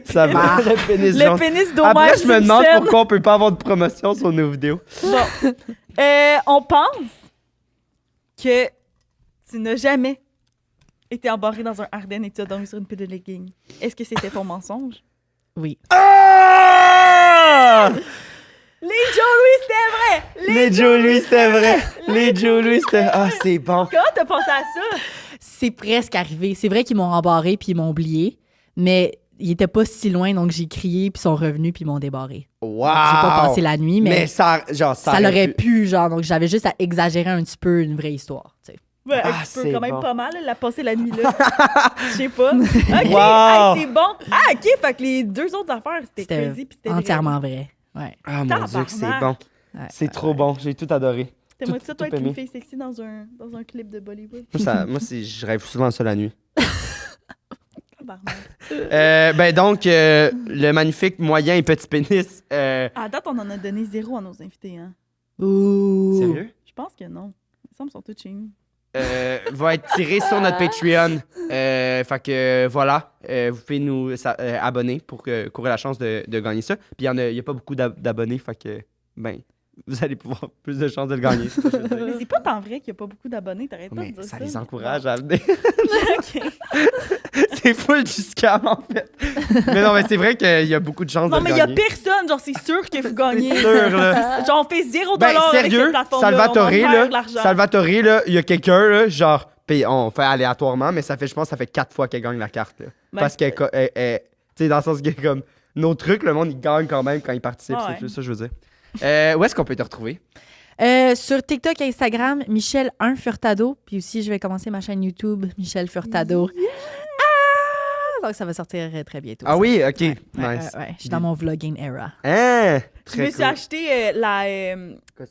ça va. Le pénis Le jaune. pénis d'Homer Après, je me demande Simpson. pourquoi on peut pas avoir de promotion sur nos vidéos. Bon. On pense que tu n'as jamais été embarré dans un Ardennes et tu as dormi sur une pile de leggings. Est-ce que c'était ton mensonge? Oui. Ah! Les Joe Louis, c'était vrai! Les Joe Louis, c'était vrai. Les Joe Louis, c'était. Ah, c'est bon. Comment t'as pensé à ça? C'est presque arrivé. C'est vrai qu'ils m'ont embarré puis ils m'ont oublié, mais ils étaient pas si loin, donc j'ai crié puis ils sont revenus puis ils m'ont débarré. Wow. J'ai pas passé la nuit, mais ça, genre, ça l'aurait pu, genre. Donc j'avais juste à exagérer un petit peu une vraie histoire, tu sais. Ouais, Ah, un petit peu, c'est quand même bon. pas mal, la passer la nuit là. Je sais pas. OK, Wow. hey, c'est bon. Ah, OK, fait que les deux autres affaires, c'était C'était crazy puis c'était vrai. entièrement vrai. Ouais. Ah, mon Dieu, que c'est Tabarnak. bon. Ouais. C'est trop bon. J'ai tout adoré. T'aimerais tout- ça, toi, tout être une aimé. fille sexy dans un clip de Bollywood? Moi, je rêve souvent ça la nuit. Tabarnak. Ben donc, le magnifique moyen et petit pénis. À date, on en a donné 0 à nos invités, hein? Ouh. Sérieux? Je pense que non. Il me semble qu'ils sont tous chez nous. Va être tiré sur notre Patreon. Fait que voilà, vous pouvez nous abonner pour courir la chance de gagner ça. Puis il y a pas beaucoup d'abonnés, fait que ben vous allez pouvoir plus de chances de le gagner. c'est ça que je veux dire. Mais c'est pas tant vrai qu'il n'y a pas beaucoup d'abonnés, t'arrêtes pas de Mais dire ça ça. les encourage à venir. OK. C'est full du scam en fait. Mais non, mais c'est vrai qu'il y a beaucoup de chances Non, de mais le il y a gagner. personne, genre, c'est sûr qu'il faut gagner. C'est sûr, là. Genre, on fait 0 Ben avec cette sérieux, plateforme-là. Salvatore on perd de là, l'argent. Salvatore là, il y a quelqu'un là, genre, puis on fait aléatoirement, mais ça fait, je pense, ça fait 4 fois qu'elle gagne la carte là. Ben, Parce qu'elle, tu sais, dans le sens que comme nos trucs, le monde il gagne quand même quand il participe, Ah ouais. c'est plus ça que je veux dire. Où est-ce qu'on peut te retrouver? Sur TikTok et Instagram, Michel 1 Furtado. Puis aussi, je vais commencer ma chaîne YouTube, Michel Furtado. Ah! Donc, ça va sortir très bientôt. Ah ça. oui, ok, Ouais, nice. ouais. Je suis dans mon vlogging era. Hein? Je Très me suis cool. acheté la Quoi,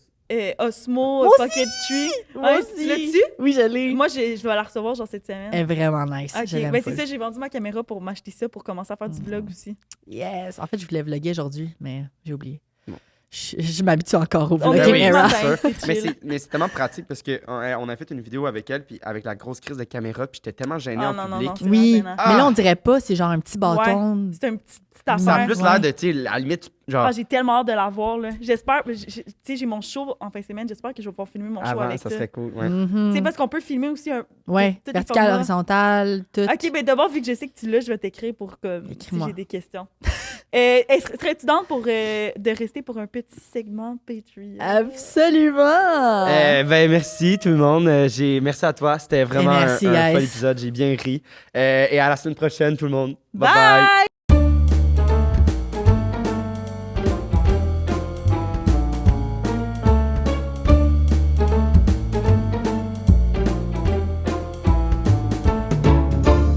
Osmo Moi Pocket Tree. Moi Ouais, aussi. tu l'as-tu? Oui, je l'ai. Moi, je dois la recevoir genre cette semaine. Elle est vraiment nice. Ok, Je l'aime ben full. c'est ça, j'ai vendu ma caméra pour m'acheter ça pour commencer à faire du vlog aussi. Yes. En fait, je voulais vlogger aujourd'hui, mais j'ai oublié. Bon. Je m'habitue encore au On vlogging est oui, era. matin, c'est sûr. c'est Mais chill. c'est tellement pratique parce que on a fait une vidéo avec elle puis avec la grosse crise de caméra puis j'étais tellement gêné Ah, en non, non, public. non, c'est Oui, gênant. mais là, on dirait pas, c'est genre un petit bâton. C'est un petit Ça a affaire. plus Ouais. l'air de, tu sais, à la limite, genre, Ah, j'ai tellement hâte de la voir, là. J'espère, tu sais, j'ai mon show en fin de semaine, j'espère que je vais pouvoir filmer mon show avant, avec ça ça. serait cool. Ouais. Mhm. Tu sais, parce qu'on peut filmer aussi un... Ouais, toutes les vertical, formats. horizontal, tout. Ok, ben d'abord, vu que je sais que tu l'as, je vais t'écrire pour que si Écris-moi. j'ai des questions. Serais-tu down pour de rester pour un petit segment Patreon? Absolument! Ben, merci tout le monde. Merci à toi. C'était vraiment merci, un guys. fun épisode. J'ai bien ri. Et à la semaine prochaine, tout le monde. Bye Bye! bye.